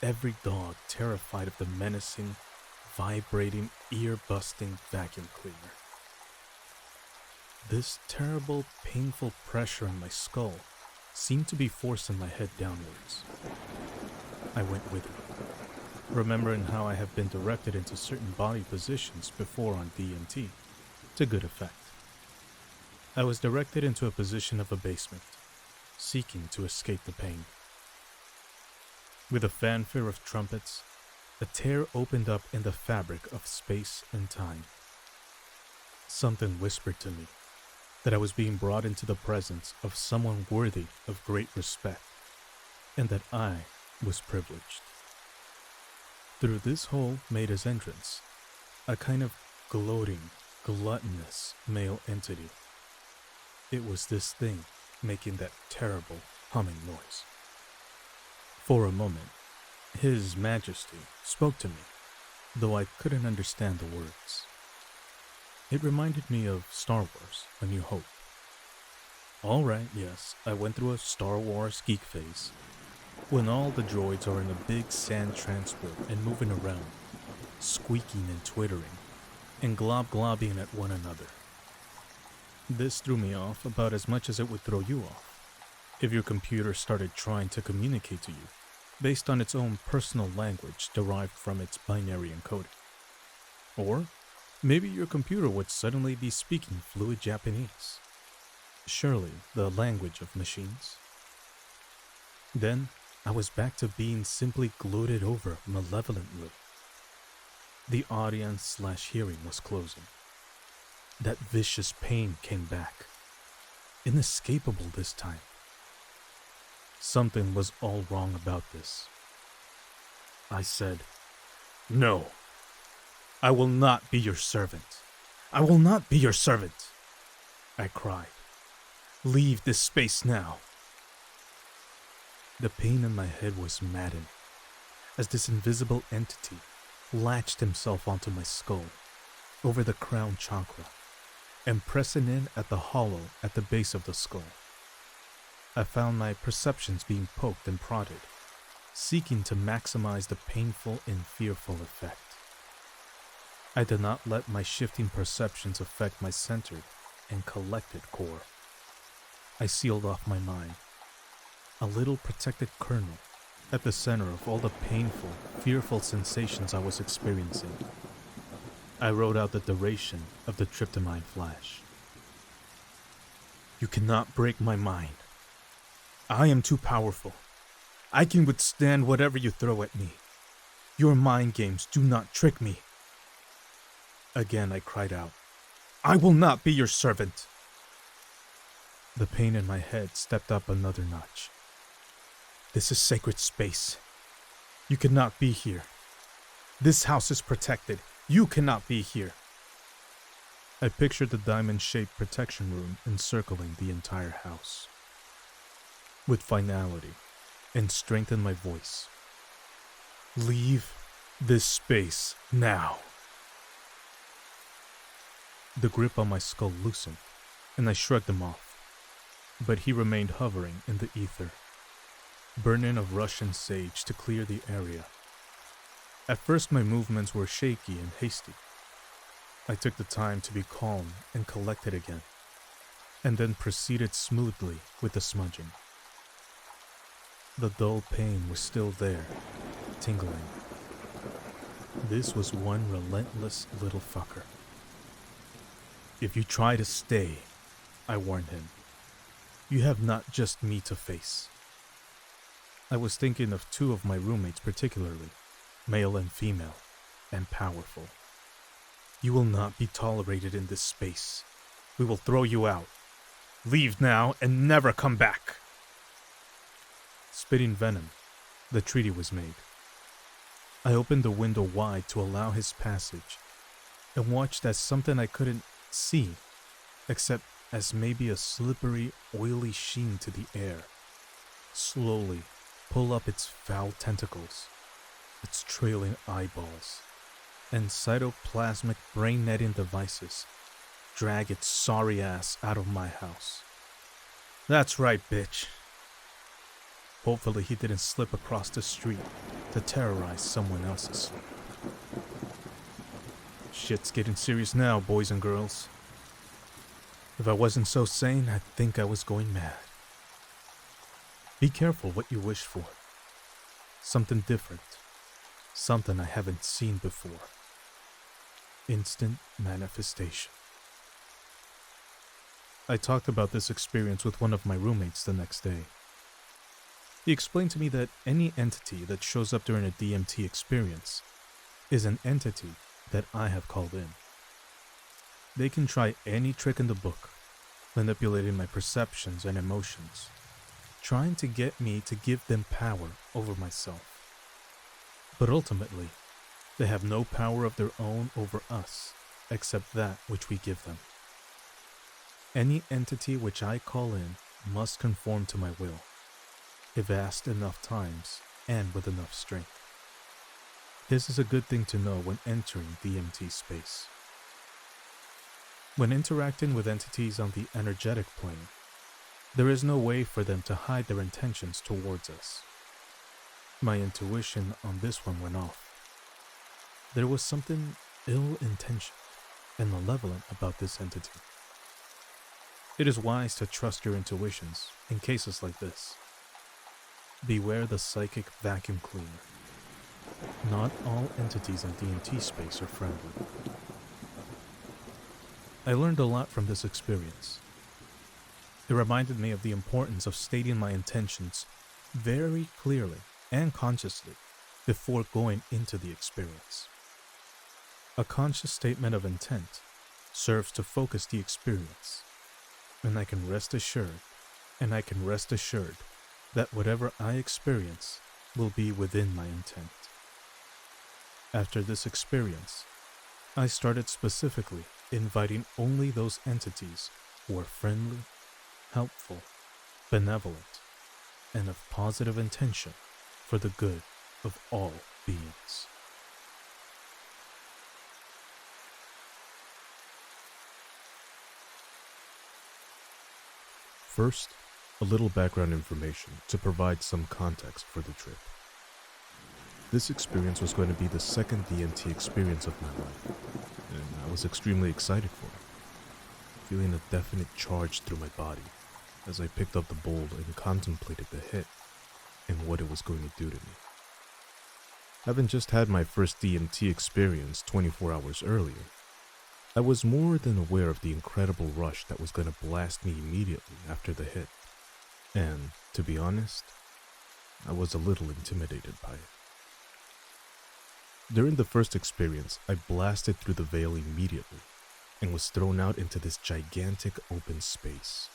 Every dog terrified of the menacing, vibrating, ear-busting vacuum cleaner. This terrible, painful pressure on my skull seemed to be forcing my head downwards. I went with it, remembering how I have been directed into certain body positions before on DMT, to good effect. I was directed into a position of abasement, seeking to escape the pain. With a fanfare of trumpets, a tear opened up in the fabric of space and time. Something whispered to me that I was being brought into the presence of someone worthy of great respect, and that I was privileged. Through this hole made his entrance, a kind of gloating, gluttonous male entity. It was this thing making that terrible humming noise. For a moment, His Majesty spoke to me, though I couldn't understand the words. It reminded me of Star Wars: A New Hope. All right, yes, I went through a Star Wars geek phase, when all the droids are in a big sand transport and moving around, squeaking and twittering, and glob-globbing at one another. This threw me off about as much as it would throw you off if your computer started trying to communicate to you based on its own personal language derived from its binary encoding. Or maybe your computer would suddenly be speaking fluid Japanese. Surely the language of machines. Then I was back to being simply gloated over malevolently. The audience/hearing was closing. That vicious pain came back, inescapable this time. Something was all wrong about this. I said, "No, I will not be your servant. I will not be your servant," I cried. "Leave this space now." The pain in my head was maddening, as this invisible entity latched himself onto my skull, over the crown chakra, and pressing in at the hollow at the base of the skull. I found my perceptions being poked and prodded, seeking to maximize the painful and fearful effect. I did not let my shifting perceptions affect my centered and collected core. I sealed off my mind, a little protected kernel at the center of all the painful, fearful sensations I was experiencing. I wrote out the duration of the tryptamine flash. "You cannot break my mind. I am too powerful. I can withstand whatever you throw at me. Your mind games do not trick me." Again I cried out, "I will not be your servant." The pain in my head stepped up another notch. This is sacred space. You cannot be here. This house is protected. You cannot be here. I pictured the diamond-shaped protection room encircling the entire house. With finality and strength in my voice. Leave this space now. The grip on my skull loosened, and I shrugged him off, but he remained hovering in the ether. Burning of Russian sage to clear the area. At first my movements were shaky and hasty. I took the time to be calm and collected again, and then proceeded smoothly with the smudging. The dull pain was still there, tingling. This was one relentless little fucker. If you try to stay, I warned him, you have not just me to face. I was thinking of two of my roommates particularly, male and female, and powerful. You will not be tolerated in this space. We will throw you out. Leave now and never come back. Spitting venom, the treaty was made. I opened the window wide to allow his passage, and watched as something I couldn't see, except as maybe a slippery, oily sheen to the air, slowly pull up its foul tentacles, its trailing eyeballs, and cytoplasmic brain-netting devices drag its sorry ass out of my house. That's right, bitch. Hopefully he didn't slip across the street to terrorize someone else's sleep. Shit's getting serious now, boys and girls. If I wasn't so sane, I'd think I was going mad. Be careful what you wish for. Something different. Something I haven't seen before. Instant manifestation. I talked about this experience with one of my roommates the next day. He explained to me that any entity that shows up during a DMT experience is an entity that I have called in. They can try any trick in the book, manipulating my perceptions and emotions, trying to get me to give them power over myself. But ultimately, they have no power of their own over us, except that which we give them. Any entity which I call in must conform to my will, if asked enough times and with enough strength. This is a good thing to know when entering DMT space. When interacting with entities on the energetic plane, there is no way for them to hide their intentions towards us. My intuition on this one went off. There was something ill-intentioned and malevolent about this entity. It is wise to trust your intuitions in cases like this. Beware the psychic vacuum cleaner. Not all entities in DMT space are friendly. I learned a lot from this experience. It reminded me of the importance of stating my intentions very clearly and consciously before going into the experience. A conscious statement of intent serves to focus the experience, and I can rest assured that whatever I experience will be within my intent. After this experience, I started specifically inviting only those entities who are friendly, helpful, benevolent, and of positive intention for the good of all beings. First, a little background information to provide some context for the trip. This experience was going to be the second DMT experience of my life, and I was extremely excited for it, feeling a definite charge through my body as I picked up the bowl and contemplated the hit and what it was going to do to me. Having just had my first DMT experience 24 hours earlier, I was more than aware of the incredible rush that was going to blast me immediately after the hit, and, to be honest, I was a little intimidated by it. During the first experience, I blasted through the veil immediately and was thrown out into this gigantic open space,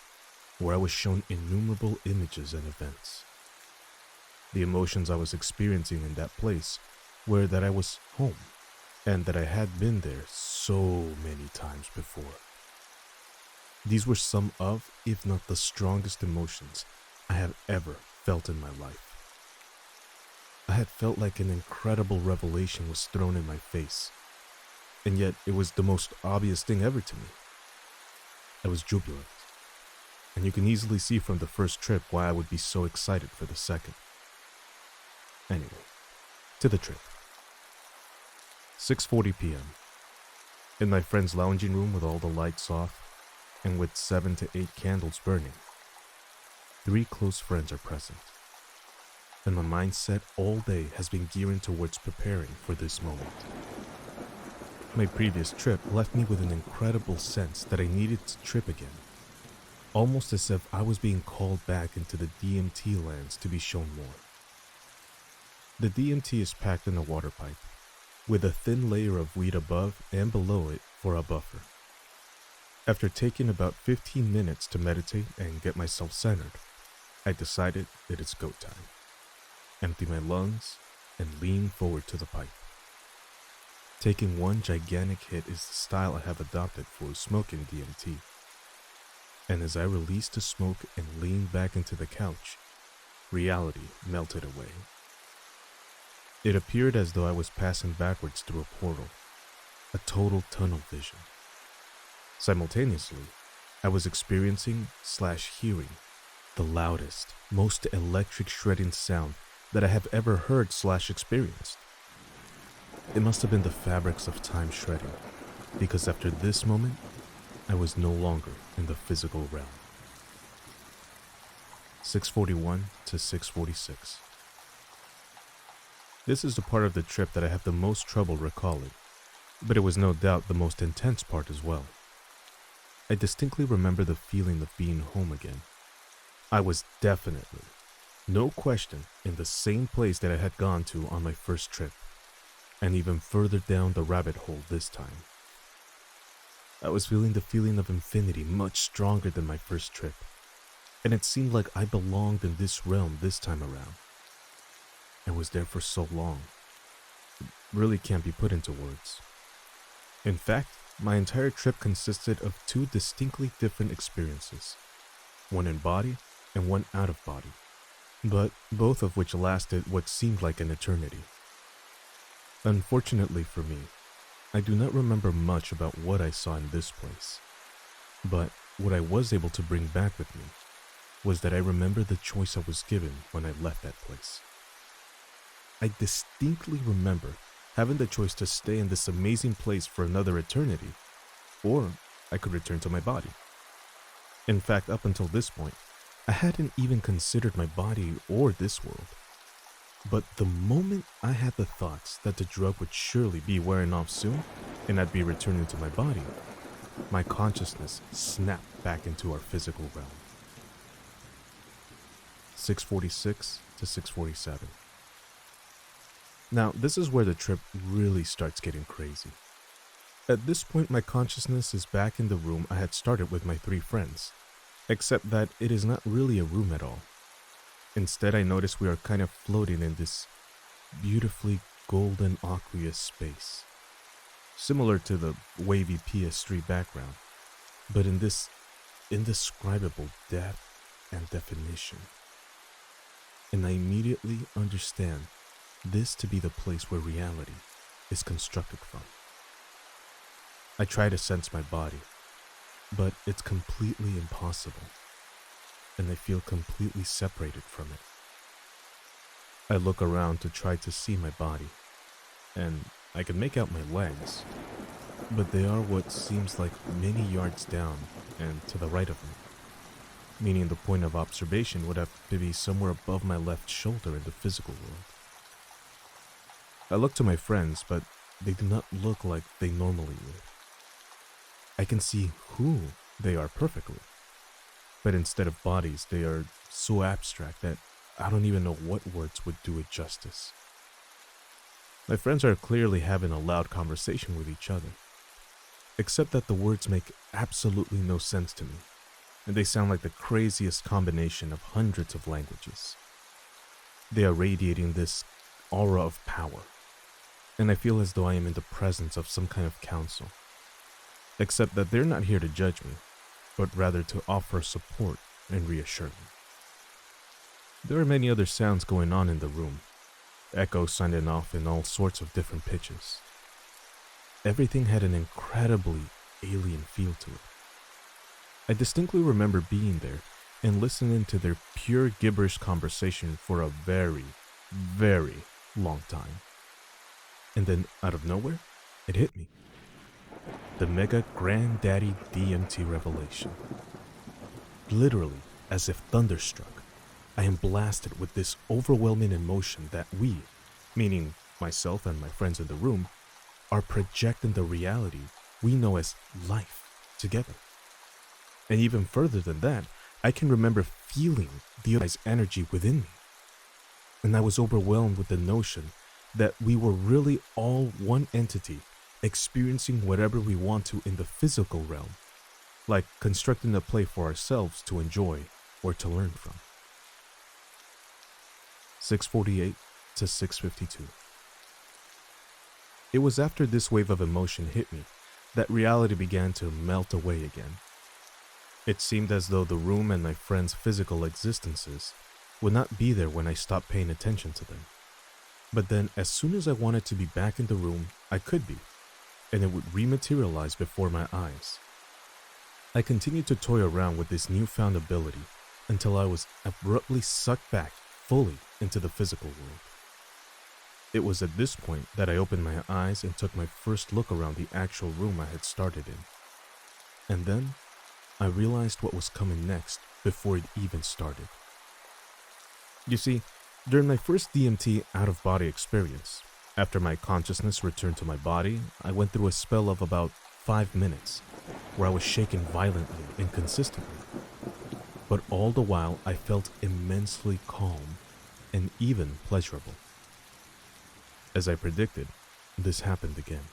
where I was shown innumerable images and events. The emotions I was experiencing in that place were that I was home, and that I had been there so many times before. These were some of, if not the strongest emotions I have ever felt in my life. I had felt like an incredible revelation was thrown in my face, and yet it was the most obvious thing ever to me. I was jubilant, and you can easily see from the first trip why I would be so excited for the second. Anyway, to the trip. 6:40 p.m. In my friend's lounging room with all the lights off, and with 7 to 8 candles burning. 3 close friends are present, and my mindset all day has been gearing towards preparing for this moment. My previous trip left me with an incredible sense that I needed to trip again, almost as if I was being called back into the DMT lands to be shown more. The DMT is packed in a water pipe, with a thin layer of weed above and below it for a buffer. After taking about 15 minutes to meditate and get myself centered, I decided that it's go time. Empty my lungs and lean forward to the pipe. Taking one gigantic hit is the style I have adopted for smoking DMT. And as I released the smoke and leaned back into the couch, reality melted away. It appeared as though I was passing backwards through a portal, a total tunnel vision. Simultaneously, I was experiencing/hearing the loudest, most electric shredding sound that I have ever heard/experienced. It must have been the fabrics of time shredding, because after this moment, I was no longer in the physical realm. 6:41 to 6:46. This is the part of the trip that I have the most trouble recalling, but it was no doubt the most intense part as well. I distinctly remember the feeling of being home again. I was definitely, no question, in the same place that I had gone to on my first trip, and even further down the rabbit hole this time. I was feeling the feeling of infinity much stronger than my first trip, and it seemed like I belonged in this realm this time around. I was there for so long. It really can't be put into words. In fact, my entire trip consisted of 2 distinctly different experiences, one in body and one out of body, but both of which lasted what seemed like an eternity. Unfortunately for me, I do not remember much about what I saw in this place, but what I was able to bring back with me was that I remember the choice I was given when I left that place. I distinctly remember having the choice to stay in this amazing place for another eternity, or I could return to my body. In fact, up until this point, I hadn't even considered my body or this world. But the moment I had the thoughts that the drug would surely be wearing off soon, and I'd be returning to my body, my consciousness snapped back into our physical realm. 6:46 to 6:47. Now, this is where the trip really starts getting crazy. At this point, my consciousness is back in the room I had started with my 3 friends, except that it is not really a room at all. Instead, I notice we are kind of floating in this beautifully golden aqueous space, similar to the wavy PS3 background, but in this indescribable depth and definition. And I immediately understand this to be the place where reality is constructed from. I try to sense my body, but it's completely impossible, and I feel completely separated from it. I look around to try to see my body, and I can make out my legs, but they are what seems like many yards down and to the right of me, meaning the point of observation would have to be somewhere above my left shoulder in the physical world. I look to my friends, but they do not look like they normally would. I can see who they are perfectly, but instead of bodies, they are so abstract that I don't even know what words would do it justice. My friends are clearly having a loud conversation with each other, except that the words make absolutely no sense to me, and they sound like the craziest combination of hundreds of languages. They are radiating this aura of power, and I feel as though I am in the presence of some kind of council, except that they're not here to judge me, but rather to offer support and reassure me. There are many other sounds going on in the room, echoes sounding off in all sorts of different pitches. Everything had an incredibly alien feel to it. I distinctly remember being there and listening to their pure gibberish conversation for a very, very long time. And then, out of nowhere, it hit me. The mega granddaddy DMT revelation. Literally, as if thunderstruck, I am blasted with this overwhelming emotion that we, meaning myself and my friends in the room, are projecting the reality we know as life together. And even further than that, I can remember feeling the other's energy within me. And I was overwhelmed with the notion that we were really all one entity, experiencing whatever we want to in the physical realm, like constructing a play for ourselves to enjoy or to learn from. 6:48 to 6:52. It was after this wave of emotion hit me that reality began to melt away again. It seemed as though the room and my friends' physical existences would not be there when I stopped paying attention to them. But then, as soon as I wanted to be back in the room, I could be, and it would rematerialize before my eyes. I continued to toy around with this newfound ability until I was abruptly sucked back fully into the physical world. It was at this point that I opened my eyes and took my first look around the actual room I had started in. And then, I realized what was coming next before it even started. You see, during my first DMT out-of-body experience, after my consciousness returned to my body, I went through a spell of about 5 minutes, where I was shaken violently and consistently. But all the while, I felt immensely calm and even pleasurable. As I predicted, this happened again.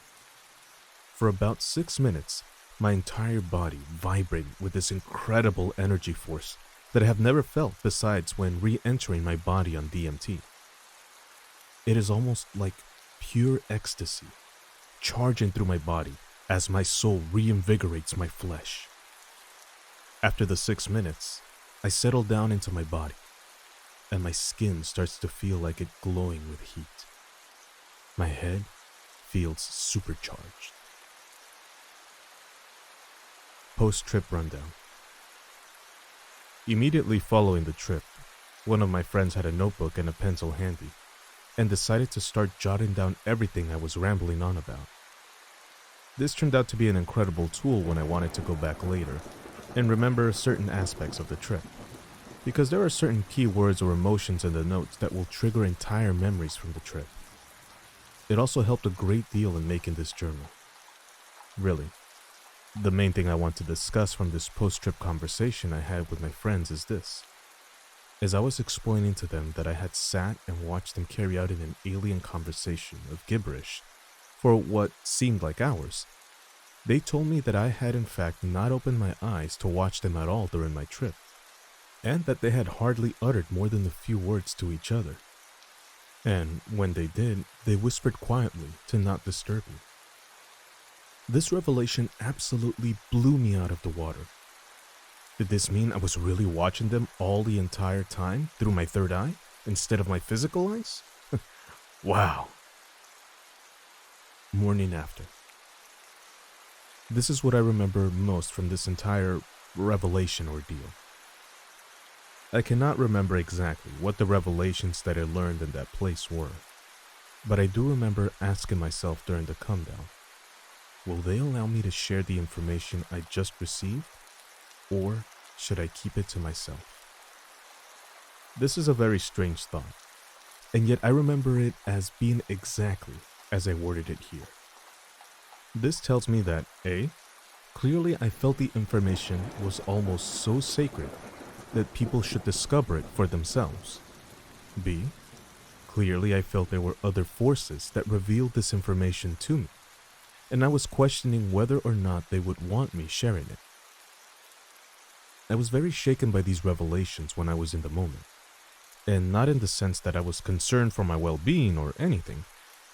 For about 6 minutes, my entire body vibrated with this incredible energy force that I have never felt besides when re-entering my body on DMT. It is almost like pure ecstasy, charging through my body as my soul reinvigorates my flesh. After the 6 minutes, I settle down into my body, and my skin starts to feel like it glowing with heat. My head feels supercharged. Post-trip rundown. Immediately following the trip, one of my friends had a notebook and a pencil handy, and decided to start jotting down everything I was rambling on about. This turned out to be an incredible tool when I wanted to go back later and remember certain aspects of the trip, because there are certain keywords or emotions in the notes that will trigger entire memories from the trip. It also helped a great deal in making this journal. Really, the main thing I want to discuss from this post-trip conversation I had with my friends is this. As I was explaining to them that I had sat and watched them carry out an alien conversation of gibberish for what seemed like hours, they told me that I had in fact not opened my eyes to watch them at all during my trip, and that they had hardly uttered more than a few words to each other. And when they did, they whispered quietly to not disturb me. This revelation absolutely blew me out of the water. Did this mean I was really watching them all the entire time through my third eye instead of my physical eyes? Wow. Morning after. This is what I remember most from this entire revelation ordeal. I cannot remember exactly what the revelations that I learned in that place were, but I do remember asking myself during the come down, will they allow me to share the information I just received, or should I keep it to myself? This is a very strange thought, and yet I remember it as being exactly as I worded it here. This tells me that A, clearly I felt the information was almost so sacred that people should discover it for themselves. B, clearly I felt there were other forces that revealed this information to me, and I was questioning whether or not they would want me sharing it. I was very shaken by these revelations when I was in the moment, And not in the sense that I was concerned for my well-being or anything,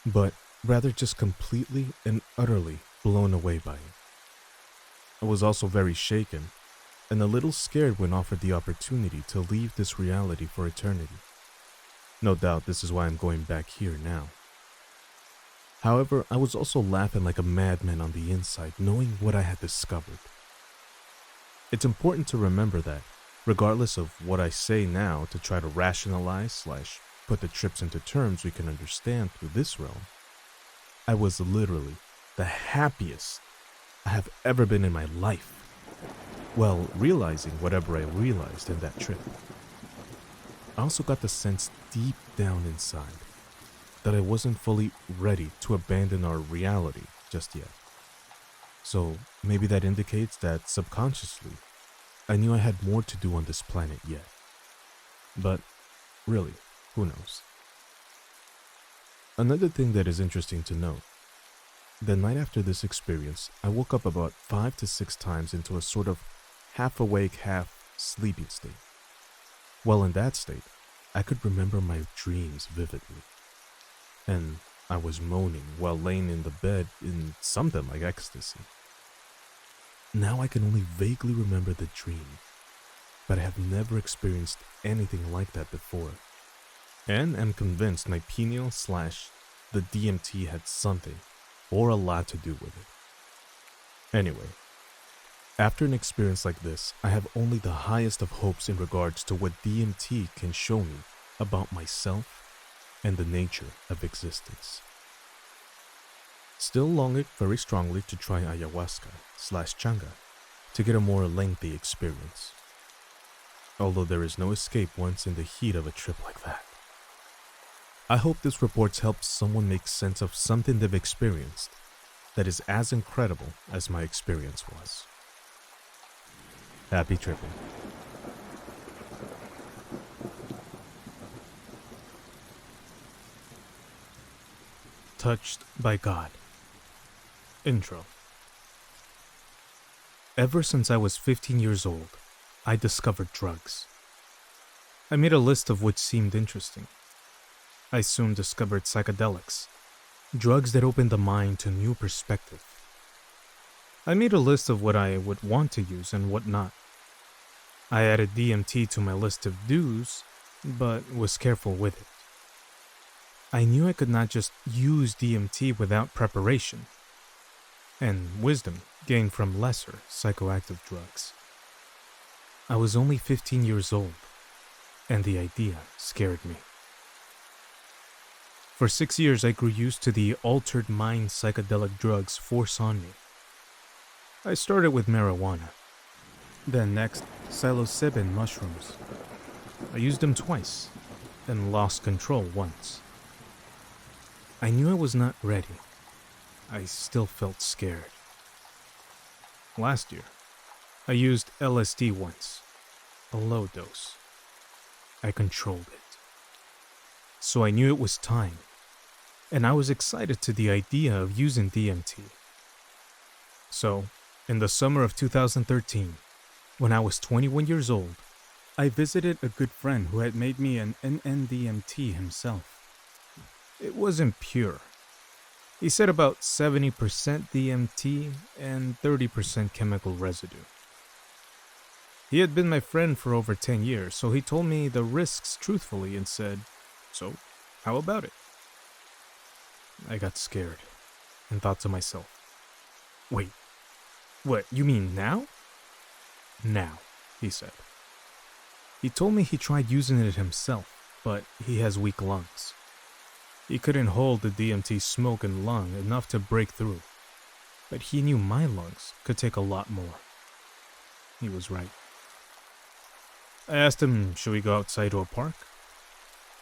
but rather just completely and utterly blown away by it. I was also very shaken and a little scared when offered the opportunity to leave this reality for eternity. No doubt this is why I'm going back here now. However, I was also laughing like a madman on the inside, knowing what I had discovered. It's important to remember that, regardless of what I say now to try to rationalize / put the trips into terms we can understand through this realm, I was literally the happiest I have ever been in my life, while realizing whatever I realized in that trip. I also got the sense deep down inside that I wasn't fully ready to abandon our reality just yet. So maybe that indicates that subconsciously, I knew I had more to do on this planet yet. But really, who knows? Another thing that is interesting to note, the night after this experience, I woke up about 5 to 6 times into a sort of half awake, half sleeping state. While in that state, I could remember my dreams vividly. And I was moaning while laying in the bed in something like ecstasy. Now I can only vaguely remember the dream, but I have never experienced anything like that before, and am convinced my pineal / the DMT had something or a lot to do with it. Anyway, after an experience like this, I have only the highest of hopes in regards to what DMT can show me about myself and the nature of existence. Still longing very strongly to try ayahuasca / changa to get a more lengthy experience. Although there is no escape once in the heat of a trip like that. I hope this report helps someone make sense of something they've experienced that is as incredible as my experience was. Happy tripping. Touched by God. Intro. Ever since I was 15 years old, I discovered drugs. I made a list of which seemed interesting. I soon discovered psychedelics, drugs that opened the mind to new perspective. I made a list of what I would want to use and what not. I added DMT to my list of do's, but was careful with it. I knew I could not just use DMT without preparation, and wisdom gained from lesser psychoactive drugs. I was only 15 years old, and the idea scared me. For 6 years, I grew used to the altered mind psychedelic drugs force on me. I started with marijuana, then next psilocybin mushrooms. I used them twice, and lost control once. I knew I was not ready. I still felt scared. Last year, I used LSD once, a low dose. I controlled it. So I knew it was time, and I was excited to the idea of using DMT. So, in the summer of 2013, when I was 21 years old, I visited a good friend who had made me an NNDMT himself. It wasn't pure. He said about 70% DMT and 30% chemical residue. He had been my friend for over 10 years, so he told me the risks truthfully and said, "So, how about it?" I got scared and thought to myself, "Wait, what, you mean now?" "Now," he said. He told me he tried using it himself, but he has weak lungs. He couldn't hold the DMT smoke and lung enough to break through, but he knew my lungs could take a lot more. He was right. I asked him, should we go outside to a park?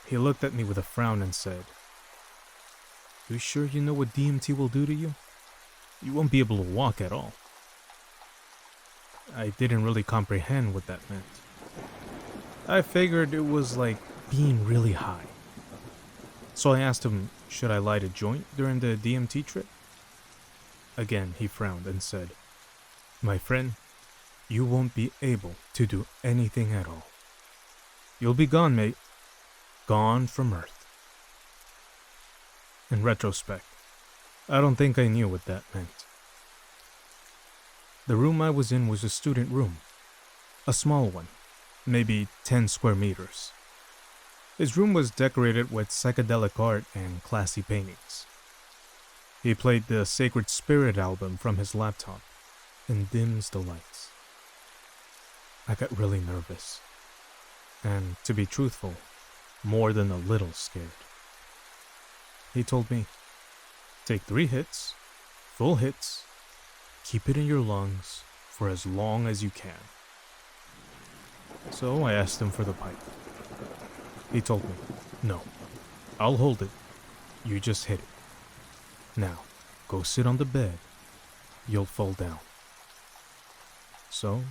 He looked at me with a frown and said, "You sure you know what DMT will do to you? You won't be able to walk at all." I didn't really comprehend what that meant. I figured it was like being really high. So I asked him, should I light a joint during the DMT trip? Again, he frowned and said, "My friend, you won't be able to do anything at all. You'll be gone, mate, gone from Earth. In retrospect, I don't think I knew what that meant. The room I was in was a student room, a small one, maybe 10 square meters. His room was decorated with psychedelic art and classy paintings. He played the Sacred Spirit album from his laptop and dims the lights. I got really nervous, and to be truthful, more than a little scared. He told me, take 3 hits, full hits, keep it in your lungs for as long as you can. So I asked him for the pipe. He told me, no, I'll hold it, you just hit it. Now, go sit on the bed, you'll fall down. So,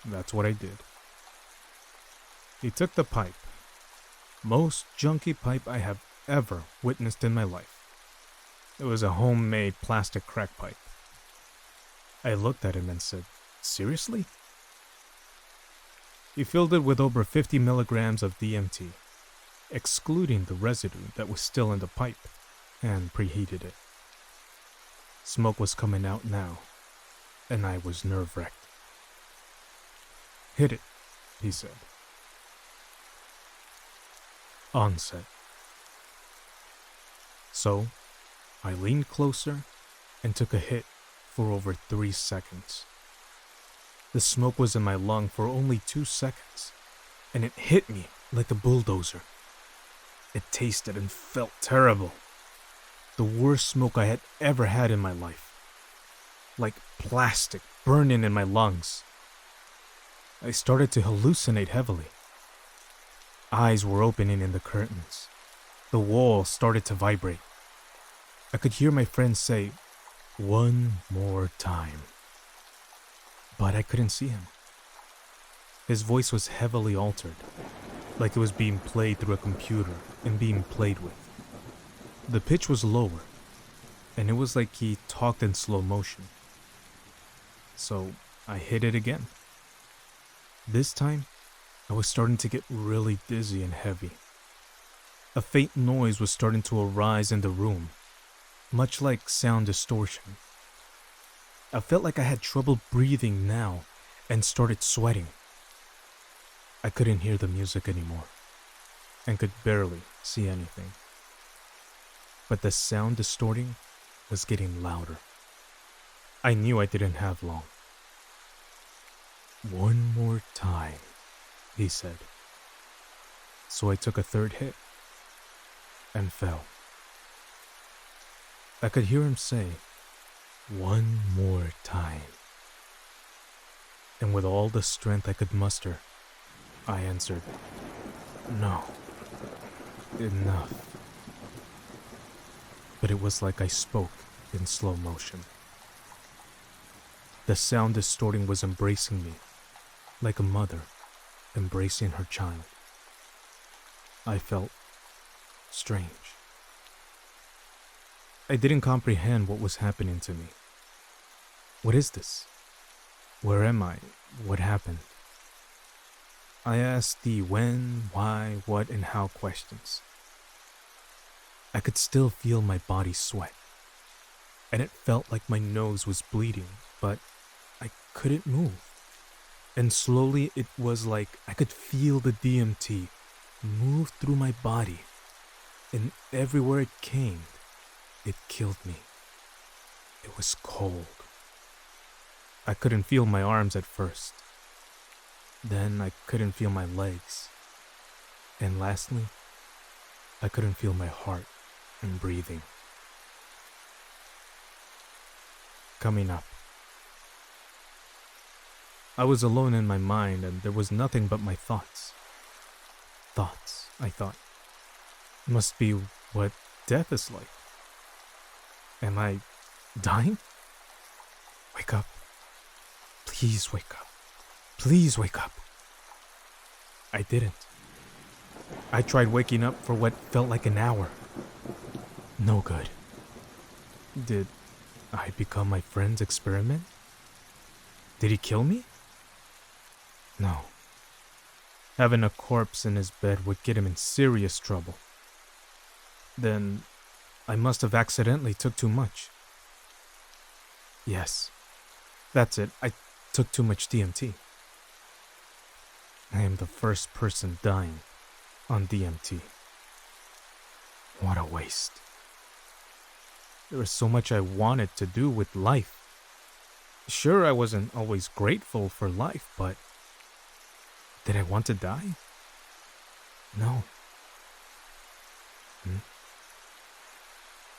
that's what I did. He took the pipe, most junky pipe I have ever witnessed in my life. It was a homemade plastic crack pipe. I looked at him and said, seriously? He filled it with over 50 milligrams of DMT, excluding the residue that was still in the pipe, and preheated it. Smoke was coming out now, and I was nerve-wracked. Hit it, he said. Onset. So, I leaned closer and took a hit for over 3 seconds. The smoke was in my lung for only 2 seconds, and it hit me like a bulldozer. It tasted and felt terrible. The worst smoke I had ever had in my life. Like plastic burning in my lungs. I started to hallucinate heavily. Eyes were opening in the curtains. The walls started to vibrate. I could hear my friends say, "One more time." But I couldn't see him. His voice was heavily altered, like it was being played through a computer and being played with. The pitch was lower, and it was like he talked in slow motion. So I hit it again. This time, I was starting to get really dizzy and heavy. A faint noise was starting to arise in the room, much like sound distortion. I felt like I had trouble breathing now and started sweating. I couldn't hear the music anymore and could barely see anything. But the sound distorting was getting louder. I knew I didn't have long. "One more time," he said. So I took a third hit and fell. I could hear him say, "One more time." And with all the strength I could muster, I answered, "No, enough." But it was like I spoke in slow motion. The sound distorting was embracing me, like a mother embracing her child. I felt strange. I didn't comprehend what was happening to me. What is this? Where am I? What happened? I asked the when, why, what, and how questions. I could still feel my body sweat, and it felt like my nose was bleeding, but I couldn't move. And slowly it was like I could feel the DMT move through my body, and everywhere it came, it killed me. It was cold. I couldn't feel my arms at first. Then I couldn't feel my legs. And lastly, I couldn't feel my heart and breathing. Coming up. I was alone in my mind and there was nothing but my thoughts. Thoughts, I thought, must be what death is like. Am I dying? Wake up. Please wake up. Please wake up. I didn't. I tried waking up for what felt like an hour. No good. Did I become my friend's experiment? Did he kill me? No. Having a corpse in his bed would get him in serious trouble. Then I must have accidentally took too much. Yes, that's it. I took too much DMT. I am the first person dying on DMT. What a waste. There was so much I wanted to do with life. Sure, I wasn't always grateful for life, but did I want to die? No.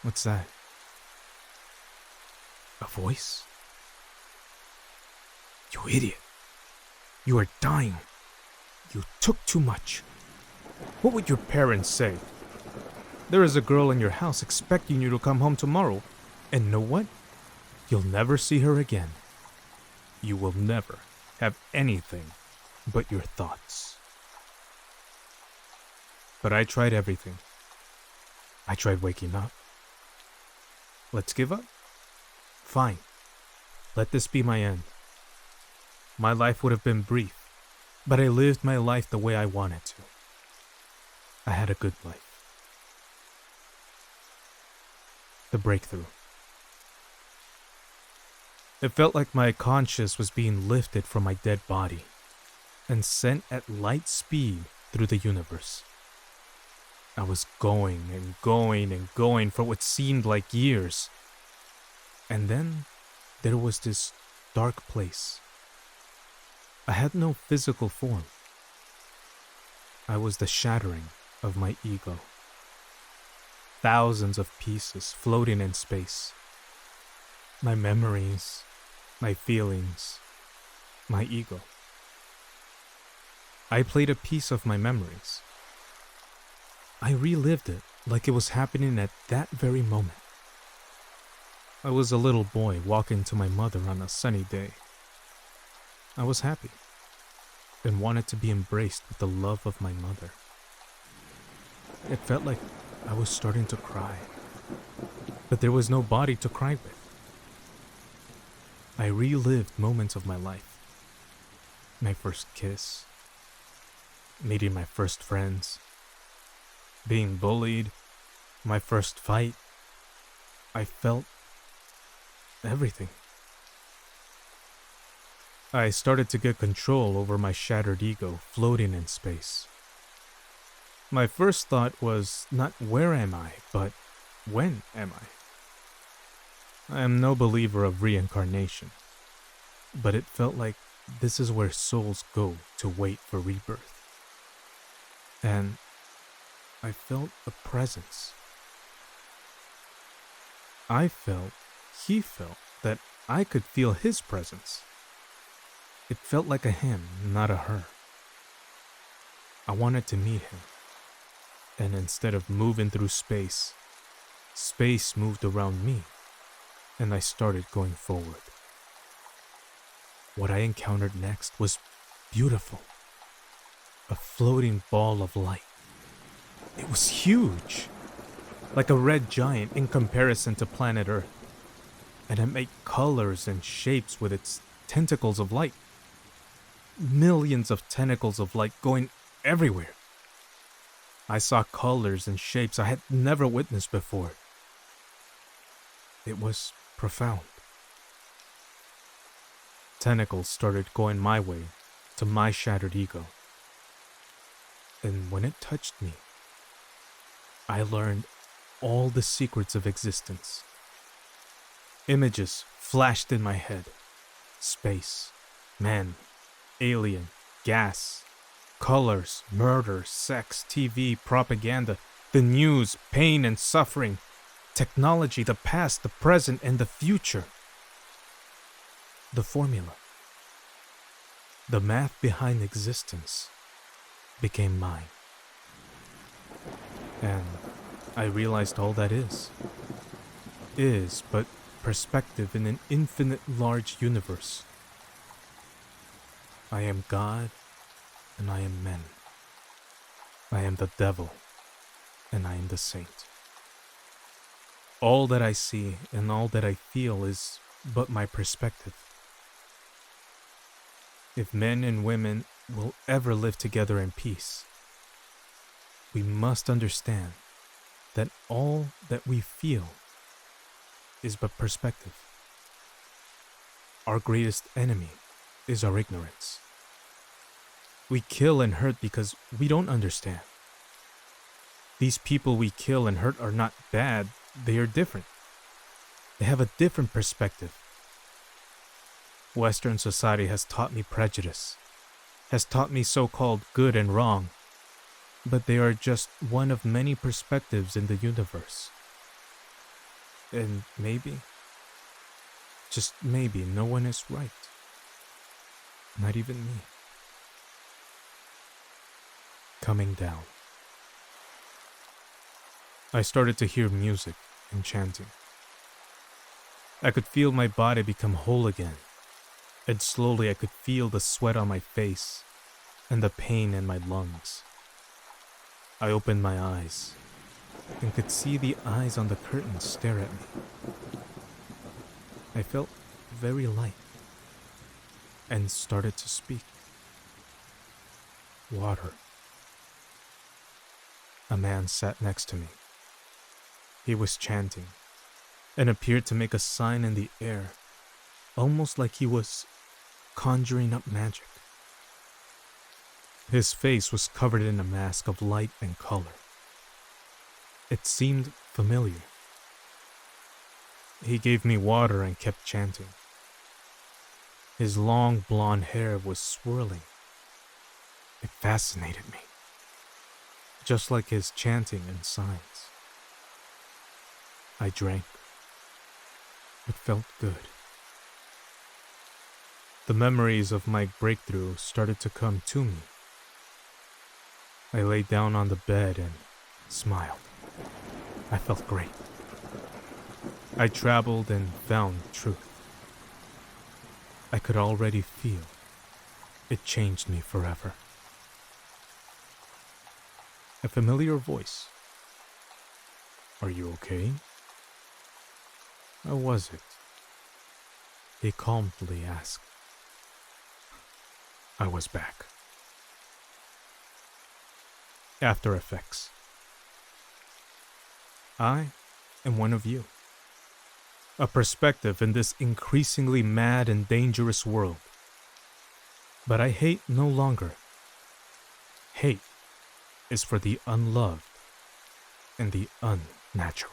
What's that? A voice? You idiot. You are dying. You took too much. What would your parents say? There is a girl in your house expecting you to come home tomorrow, and know what? You'll never see her again. You will never have anything but your thoughts. But I tried everything. I tried waking up. Let's give up? Fine. Let this be my end. My life would have been brief, but I lived my life the way I wanted to. I had a good life. The breakthrough. It felt like my conscience was being lifted from my dead body and sent at light speed through the universe. I was going and going and going for what seemed like years. And then there was this dark place. I had no physical form. I was the shattering of my ego. Thousands of pieces floating in space. My memories, my feelings, my ego. I played a piece of my memories. I relived it like it was happening at that very moment. I was a little boy walking to my mother on a sunny day. I was happy and wanted to be embraced with the love of my mother. It felt like I was starting to cry, but there was no body to cry with. I relived moments of my life. My first kiss, meeting my first friends, being bullied, my first fight. I felt everything. I started to get control over my shattered ego floating in space. My first thought was not where am I, but when am I? I am no believer of reincarnation, but it felt like this is where souls go to wait for rebirth. And I felt a presence. He felt that I could feel his presence. It felt like a him, not a her. I wanted to meet him. And instead of moving through space, space moved around me, and I started going forward. What I encountered next was beautiful. A floating ball of light. It was huge, like a red giant in comparison to planet Earth, and it made colors and shapes with its tentacles of light. Millions of tentacles of light going everywhere. I saw colors and shapes I had never witnessed before. It was profound. Tentacles started going my way to my shattered ego. And when it touched me, I learned all the secrets of existence. Images flashed in my head. Space, man, alien, gas, colors, murder, sex, TV, propaganda, the news, pain and suffering, technology, the past, the present, and the future. The formula, the math behind existence, became mine. And I realized all that is but perspective in an infinite large universe. I am God, and I am men. I am the devil, and I am the saint. All that I see and all that I feel is but my perspective. If men and women will ever live together in peace. We must understand that all that we feel is but perspective. Our greatest enemy is our ignorance. We kill and hurt because we don't understand. These people we kill and hurt are not bad, they are different. They have a different perspective. Western society has taught me prejudice, has taught me so-called good and wrong, but they are just one of many perspectives in the universe. And maybe, just maybe, no one is right. Not even me. Coming down. I started to hear music and chanting. I could feel my body become whole again, and slowly I could feel the sweat on my face and the pain in my lungs. I opened my eyes and could see the eyes on the curtains stare at me. I felt very light and started to speak. Water. A man sat next to me. He was chanting and appeared to make a sign in the air, almost like he was conjuring up magic. His face was covered in a mask of light and color. It seemed familiar. He gave me water and kept chanting. His long blonde hair was swirling. It fascinated me, just like his chanting and signs. I drank. It felt good. The memories of my breakthrough started to come to me. I lay down on the bed and smiled. I felt great. I traveled and found truth. I could already feel it changed me forever. A familiar voice. Are you okay? How was it? He calmly asked. I was back. After effects. I am one of you. A perspective in this increasingly mad and dangerous world. But I hate no longer. Hate is for the unloved and the unnatural.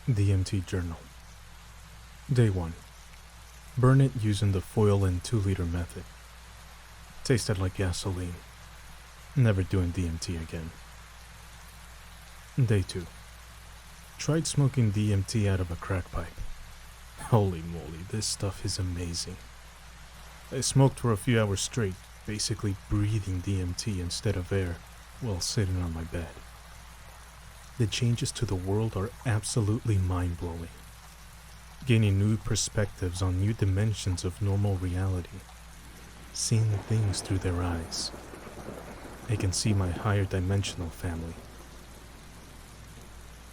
DMT Journal. Day 1. Burn it using the foil and 2-liter method. Tasted like gasoline. Never doing DMT again. Day 2. Tried smoking DMT out of a crack pipe. Holy moly, this stuff is amazing. I smoked for a few hours straight, basically breathing DMT instead of air, while sitting on my bed. The changes to the world are absolutely mind-blowing. Gaining new perspectives on new dimensions of normal reality. Seeing things through their eyes. I can see my higher dimensional family.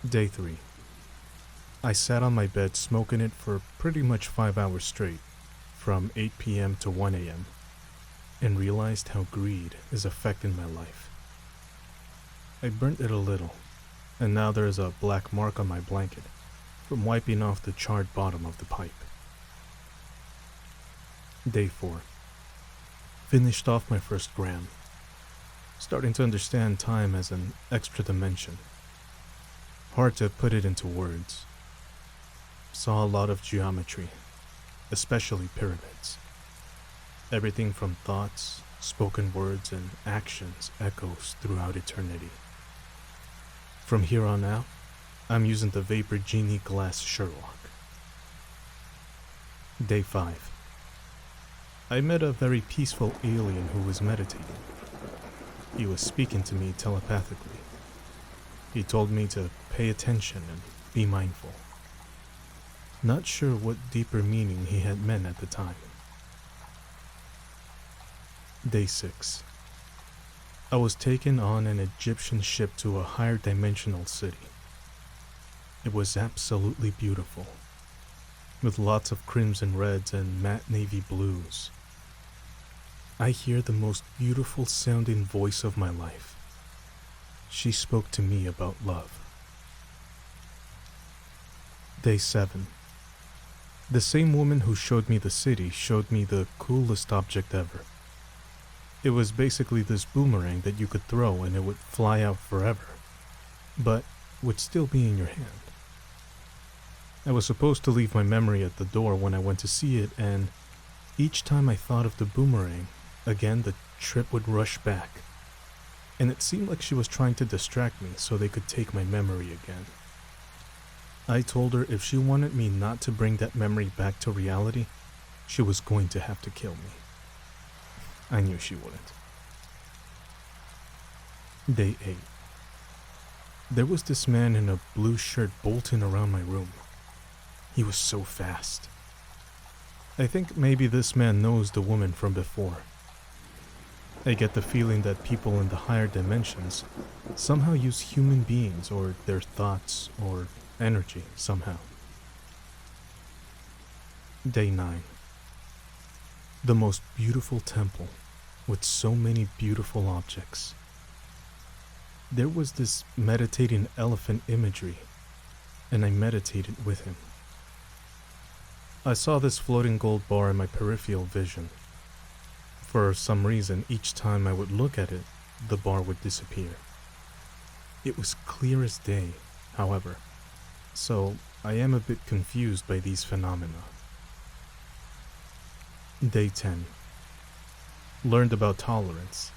Day 3. I sat on my bed smoking it for pretty much 5 hours straight, from 8 p.m. to 1 a.m., and realized how greed is affecting my life. I burnt it a little, and now there is a black mark on my blanket from wiping off the charred bottom of the pipe. Day 4. Finished off my first gram. Starting to understand time as an extra dimension. Hard to put it into words. Saw a lot of geometry, especially pyramids. Everything from thoughts, spoken words, and actions echoes throughout eternity. From here on out, I'm using the Vapor Genie Glass Sherlock. Day 5. I met a very peaceful alien who was meditating. He was speaking to me telepathically. He told me to pay attention and be mindful. Not sure what deeper meaning he had meant at the time. Day 6. I was taken on an Egyptian ship to a higher dimensional city. It was absolutely beautiful, with lots of crimson reds and matte navy blues. I hear the most beautiful sounding voice of my life. She spoke to me about love. Day 7. The same woman who showed me the city showed me the coolest object ever. It was basically this boomerang that you could throw and it would fly out forever, but would still be in your hand. I was supposed to leave my memory at the door when I went to see it, and each time I thought of the boomerang, again the trip would rush back, and it seemed like she was trying to distract me so they could take my memory again. I told her if she wanted me not to bring that memory back to reality, she was going to have to kill me. I knew she wouldn't. Day 8. There was this man in a blue shirt bolting around my room. He was so fast. I think maybe this man knows the woman from before. I get the feeling that people in the higher dimensions somehow use human beings or their thoughts or energy somehow. Day 9. The most beautiful temple with so many beautiful objects. There was this meditating elephant imagery, and I meditated with him. I saw this floating gold bar in my peripheral vision. For some reason, each time I would look at it, the bar would disappear. It was clear as day, however, so I am a bit confused by these phenomena. Day 10. Learned about tolerance,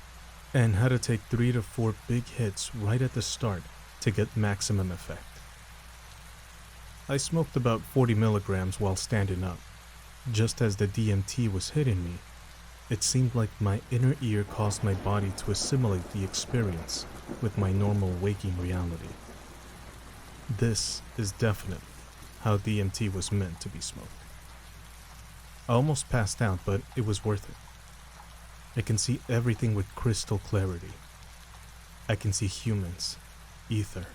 and how to take 3 to 4 big hits right at the start to get maximum effect. I smoked about 40 milligrams while standing up. Just as the DMT was hitting me, it seemed like my inner ear caused my body to assimilate the experience with my normal waking reality. This is definitely how DMT was meant to be smoked. I almost passed out, but it was worth it. I can see everything with crystal clarity. I can see humans, ether,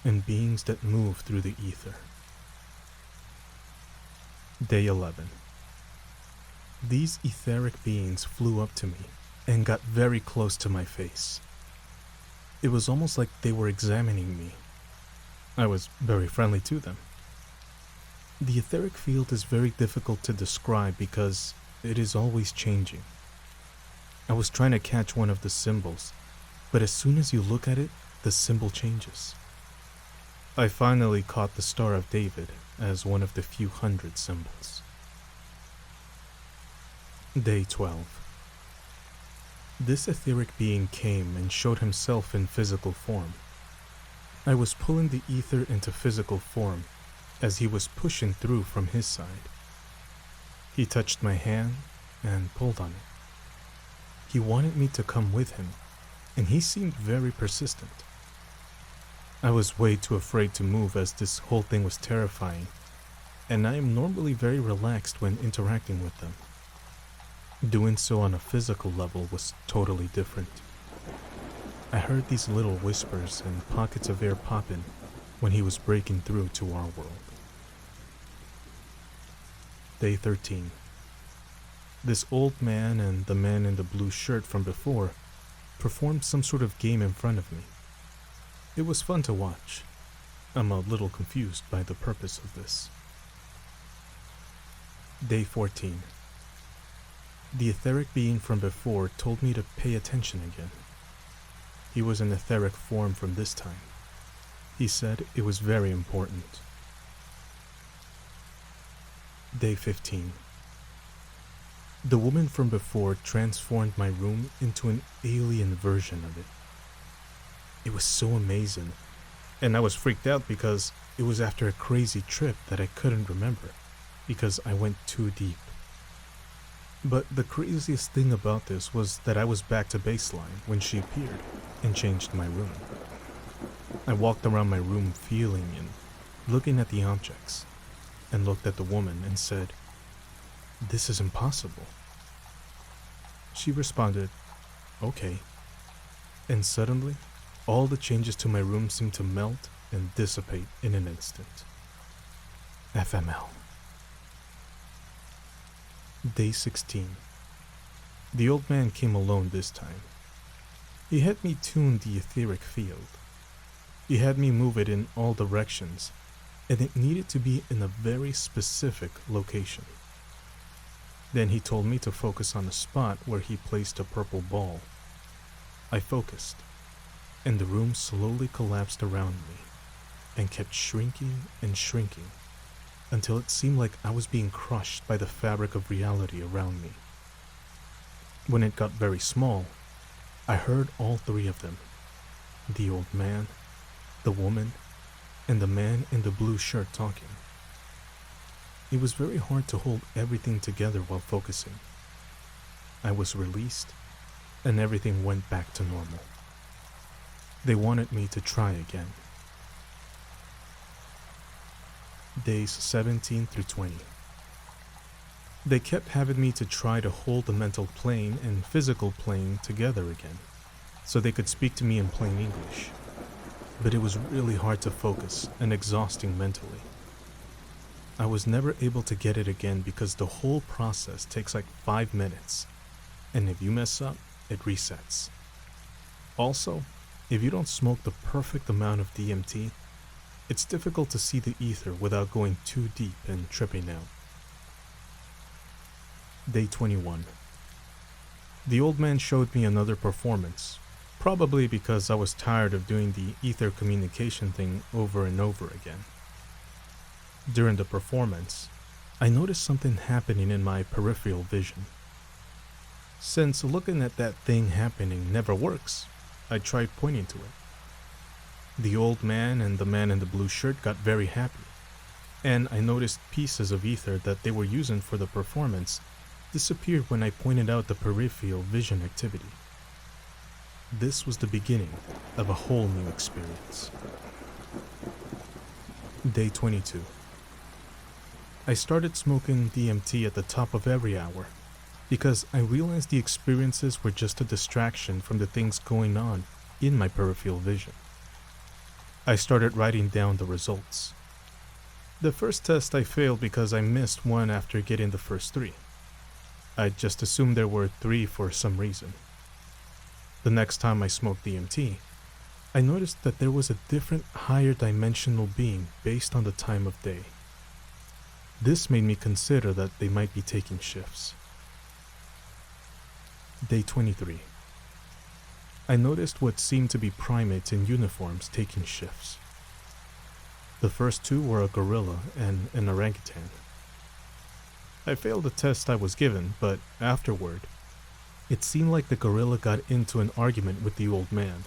and beings that move through the ether. Day 11. These etheric beings flew up to me and got very close to my face. It was almost like they were examining me. I was very friendly to them. The etheric field is very difficult to describe because it is always changing. I was trying to catch one of the symbols, but as soon as you look at it, the symbol changes. I finally caught the Star of David as one of the few hundred symbols. Day 12. This etheric being came and showed himself in physical form. I was pulling the ether into physical form as he was pushing through from his side. He touched my hand and pulled on it. He wanted me to come with him, and he seemed very persistent. I was way too afraid to move as this whole thing was terrifying, and I am normally very relaxed when interacting with them. Doing so on a physical level was totally different. I heard these little whispers and pockets of air popping when he was breaking through to our world. Day 13. This old man and the man in the blue shirt from before performed some sort of game in front of me. It was fun to watch. I'm a little confused by the purpose of this. Day 14. The etheric being from before told me to pay attention again. He was in etheric form from this time. He said it was very important. Day 15. The woman from before transformed my room into an alien version of it. It was so amazing, and I was freaked out because it was after a crazy trip that I couldn't remember, because I went too deep. But the craziest thing about this was that I was back to baseline when she appeared and changed my room. I walked around my room feeling and looking at the objects, and looked at the woman and said, "This is impossible." She responded, "Okay." And suddenly, all the changes to my room seemed to melt and dissipate in an instant. FML. Day 16. The old man came alone this time. He had me tune the etheric field. He had me move it in all directions, and it needed to be in a very specific location. Then he told me to focus on a spot where he placed a purple ball. I focused, and the room slowly collapsed around me and kept shrinking and shrinking until it seemed like I was being crushed by the fabric of reality around me. When it got very small, I heard all three of them, the old man, the woman, and the man in the blue shirt talking. It was very hard to hold everything together while focusing. I was released, and everything went back to normal. They wanted me to try again. Days 17 through 20. They kept having me to try to hold the mental plane and physical plane together again, so they could speak to me in plain English. But it was really hard to focus and exhausting mentally. I was never able to get it again because the whole process takes like 5 minutes, and if you mess up, it resets. Also, if you don't smoke the perfect amount of DMT, it's difficult to see the ether without going too deep and tripping out. Day 21. The old man showed me another performance, probably because I was tired of doing the ether communication thing over and over again. During the performance, I noticed something happening in my peripheral vision. Since looking at that thing happening never works, I tried pointing to it. The old man and the man in the blue shirt got very happy, and I noticed pieces of ether that they were using for the performance disappeared when I pointed out the peripheral vision activity. This was the beginning of a whole new experience. Day 22. I started smoking DMT at the top of every hour because I realized the experiences were just a distraction from the things going on in my peripheral vision. I started writing down the results. The first test I failed because I missed one after getting the first 3. I just assumed there were 3 for some reason. The next time I smoked DMT, I noticed that there was a different higher dimensional being based on the time of day. This made me consider that they might be taking shifts. Day 23. I noticed what seemed to be primates in uniforms taking shifts. The first 2 were a gorilla and an orangutan. I failed the test I was given, but afterward, it seemed like the gorilla got into an argument with the old man.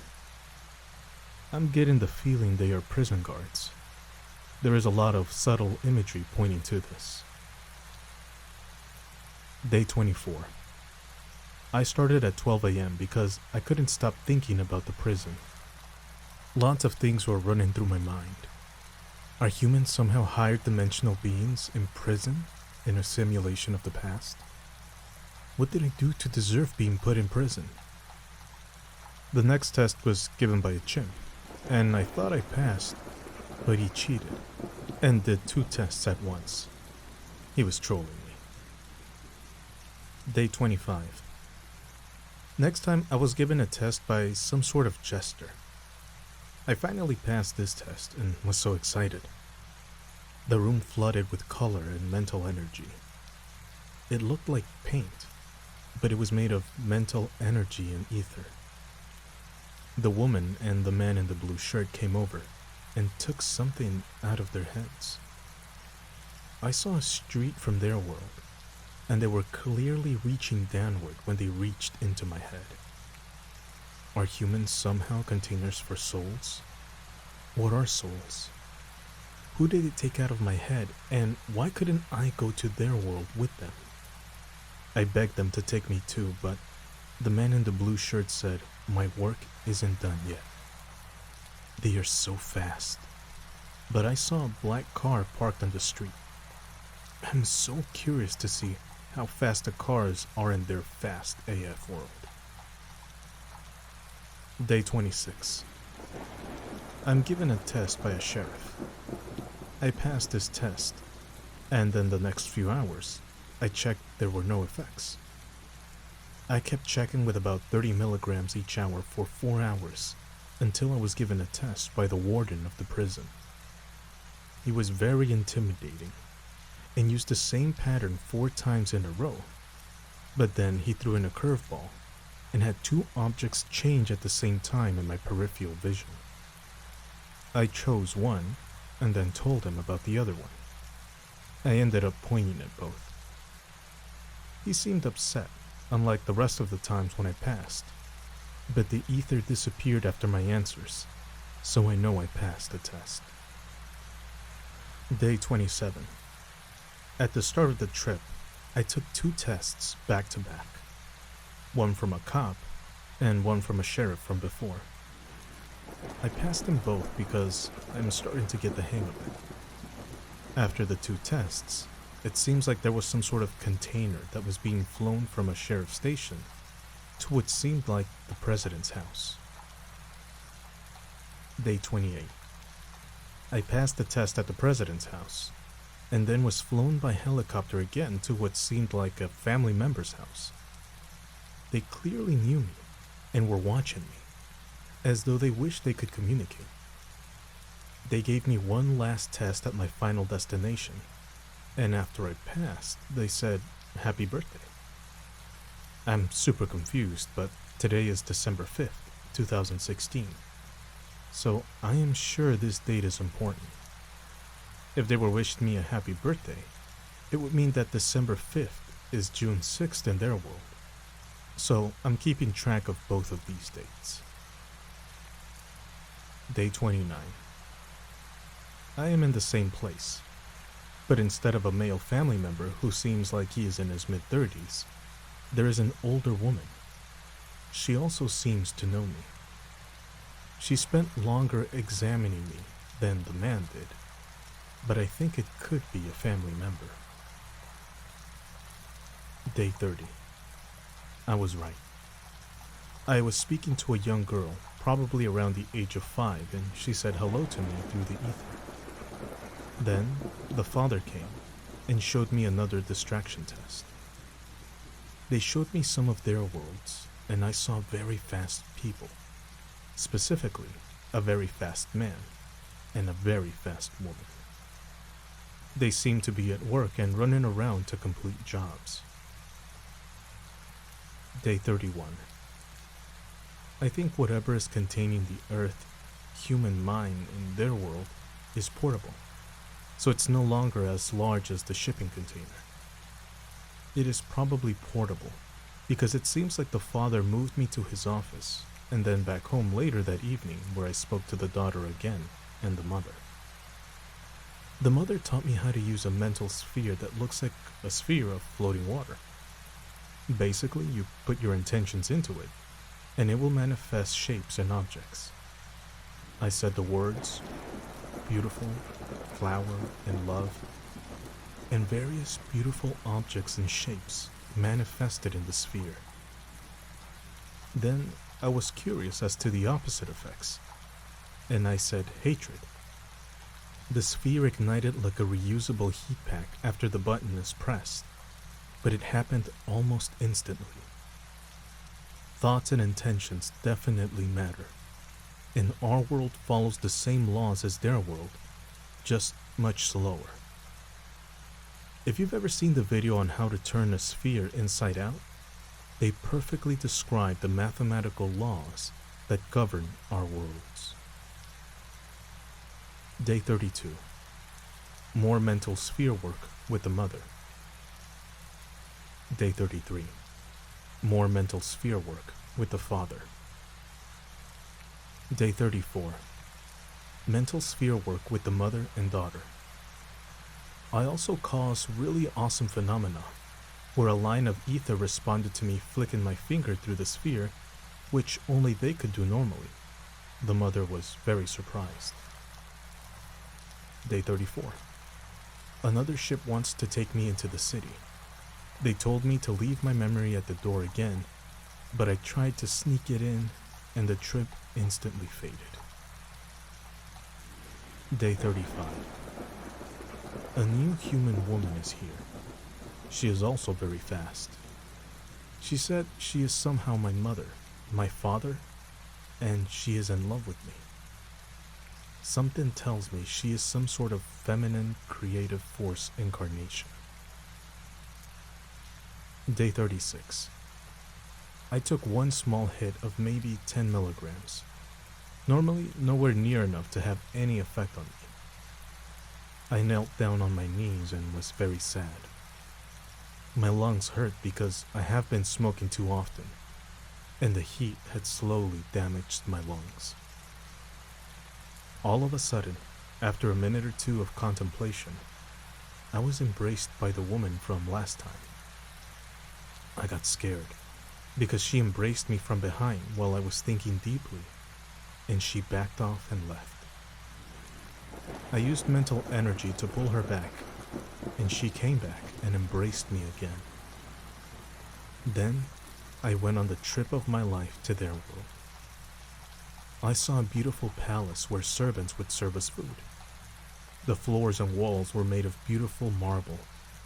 I'm getting the feeling they are prison guards. There is a lot of subtle imagery pointing to this. Day 24. I started at 12 a.m. because I couldn't stop thinking about the prison. Lots of things were running through my mind. Are humans somehow higher dimensional beings in prison in a simulation of the past? What did I do to deserve being put in prison? The next test was given by a chimp, and I thought I passed, but he cheated and did 2 tests at once. He was trolling me. Day 25. Next time I was given a test by some sort of jester. I finally passed this test and was so excited. The room flooded with color and mental energy. It looked like paint, but it was made of mental energy and ether. The woman and the man in the blue shirt came over and took something out of their heads. I saw a street from their world, and they were clearly reaching downward when they reached into my head. Are humans somehow containers for souls? What are souls? Who did it take out of my head, and why couldn't I go to their world with them? I begged them to take me too, but the man in the blue shirt said, "My work isn't done yet." They are so fast. But I saw a black car parked on the street. I'm so curious to see how fast the cars are in their fast AF world. Day 26. I'm given a test by a sheriff. I passed this test, and then the next few hours, I checked there were no effects. I kept checking with about 30 milligrams each hour for 4 hours until I was given a test by the warden of the prison. He was very intimidating and used the same pattern 4 times in a row, but then he threw in a curveball and had 2 objects change at the same time in my peripheral vision. I chose one and then told him about the other one. I ended up pointing at both. He seemed upset, unlike the rest of the times when I passed, but the ether disappeared after my answers, so I know I passed the test. Day 27. At the start of the trip, I took 2 tests back to back. One from a cop, and one from a sheriff from before. I passed them both because I'm starting to get the hang of it. After the 2 tests, it seems like there was some sort of container that was being flown from a sheriff's station to what seemed like the president's house. Day 28. I passed the test at the president's house, and then was flown by helicopter again to what seemed like a family member's house. They clearly knew me and were watching me, as though they wished they could communicate. They gave me one last test at my final destination, and after I passed, they said, "Happy birthday." I'm super confused, but today is December 5th, 2016, so I am sure this date is important. If they were wishing me a happy birthday, it would mean that December 5th is June 6th in their world, so I'm keeping track of both of these dates. Day 29. I am in the same place, but instead of a male family member who seems like he is in his mid-30s, there is an older woman. She also seems to know me. She spent longer examining me than the man did, but I think it could be a family member. Day 30. I was right. I was speaking to a young girl, probably around the age of 5, and she said hello to me through the ether. Then, the father came and showed me another distraction test. They showed me some of their worlds, and I saw very fast people. Specifically, a very fast man and a very fast woman. They seemed to be at work and running around to complete jobs. Day 31. I think whatever is containing the earth, human mind in their world is portable, so it's no longer as large as the shipping container. It is probably portable because it seems like the father moved me to his office and then back home later that evening where I spoke to the daughter again and the mother. The mother taught me how to use a mental sphere that looks like a sphere of floating water. Basically, you put your intentions into it, and it will manifest shapes and objects. I said the words, beautiful, flower, and love, and various beautiful objects and shapes manifested in the sphere. Then I was curious as to the opposite effects, and I said hatred. The sphere ignited like a reusable heat pack after the button is pressed, but it happened almost instantly. Thoughts and intentions definitely matter, and our world follows the same laws as their world, just much slower. If you've ever seen the video on how to turn a sphere inside out, they perfectly describe the mathematical laws that govern our worlds. Day 32. More mental sphere work with the mother. Day 33. More mental sphere work with the father. Day 34. Mental sphere work with the mother and daughter. I also caused really awesome phenomena, where a line of ether responded to me flicking my finger through the sphere, which only they could do normally. The mother was very surprised. Day 34. Another ship wants to take me into the city. They told me to leave my memory at the door again, but I tried to sneak it in, and the trip instantly faded. Day 35. A new human woman is here. She is also very fast. She said she is somehow my mother, my father, and she is in love with me. Something tells me she is some sort of feminine creative force incarnation. Day 36. I took one small hit of maybe 10 milligrams. Normally nowhere near enough to have any effect on me. I knelt down on my knees and was very sad. My lungs hurt because I have been smoking too often, and the heat had slowly damaged my lungs. All of a sudden, after a minute or two of contemplation, I was embraced by the woman from last time. I got scared because she embraced me from behind while I was thinking deeply, and she backed off and left. I used mental energy to pull her back, and she came back and embraced me again. Then, I went on the trip of my life to their world. I saw a beautiful palace where servants would serve us food. The floors and walls were made of beautiful marble,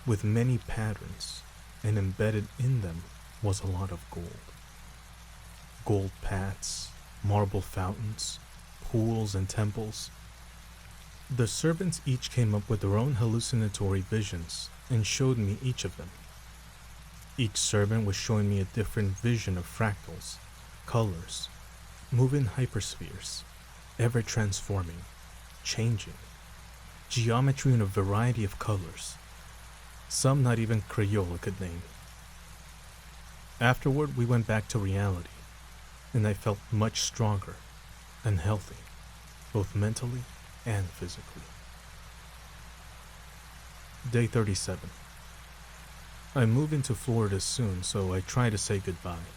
with many patterns, and embedded in them was a lot of gold. Gold paths, marble fountains, pools and temples. The servants each came up with their own hallucinatory visions and showed me each of them. Each servant was showing me a different vision of fractals, colors, moving hyperspheres, ever transforming, changing, geometry in a variety of colors, some not even Crayola could name. Afterward, we went back to reality, and I felt much stronger and healthy, both mentally and physically. Day 37. I move into Florida soon, so I try to say goodbye.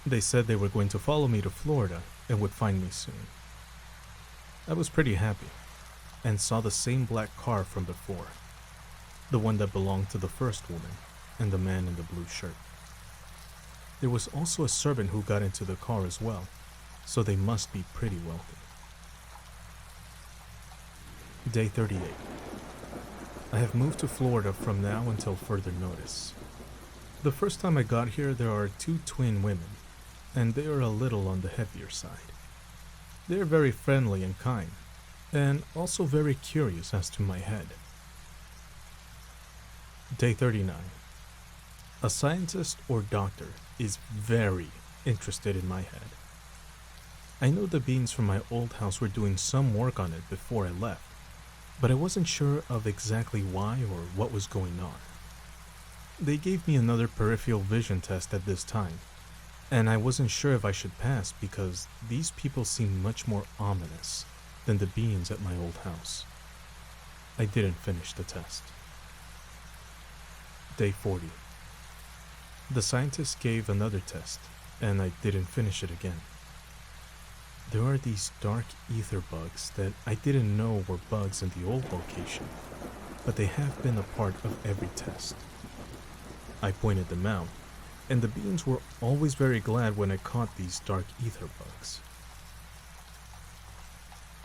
They said they were going to follow me to Florida and would find me soon. I was pretty happy, and saw the same black car from before, the one that belonged to the first woman and the man in the blue shirt. There was also a servant who got into the car as well, so they must be pretty wealthy. Day 38. I have moved to Florida from now until further notice. The first time I got here, there are 2 twin women, and they are a little on the heavier side. They are very friendly and kind, and also very curious as to my head. Day 39. A scientist or doctor is very interested in my head. I know the beings from my old house were doing some work on it before I left, but I wasn't sure of exactly why or what was going on. They gave me another peripheral vision test at this time, and I wasn't sure if I should pass because these people seemed much more ominous than the beings at my old house. I didn't finish the test. Day 40. The scientist gave another test, and I didn't finish it again. There are these dark ether bugs that I didn't know were bugs in the old location, but they have been a part of every test. I pointed them out, and the beings were always very glad when I caught these dark ether bugs.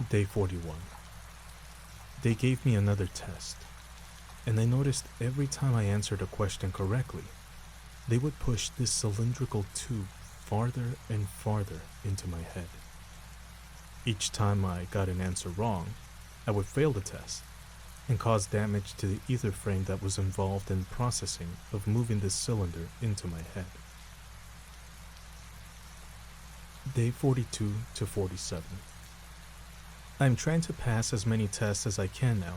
Day 41. They gave me another test, and I noticed every time I answered a question correctly, they would push this cylindrical tube farther and farther into my head. Each time I got an answer wrong, I would fail the test and cause damage to the ether frame that was involved in processing of moving this cylinder into my head. Day 42 to 47. I'm trying to pass as many tests as I can now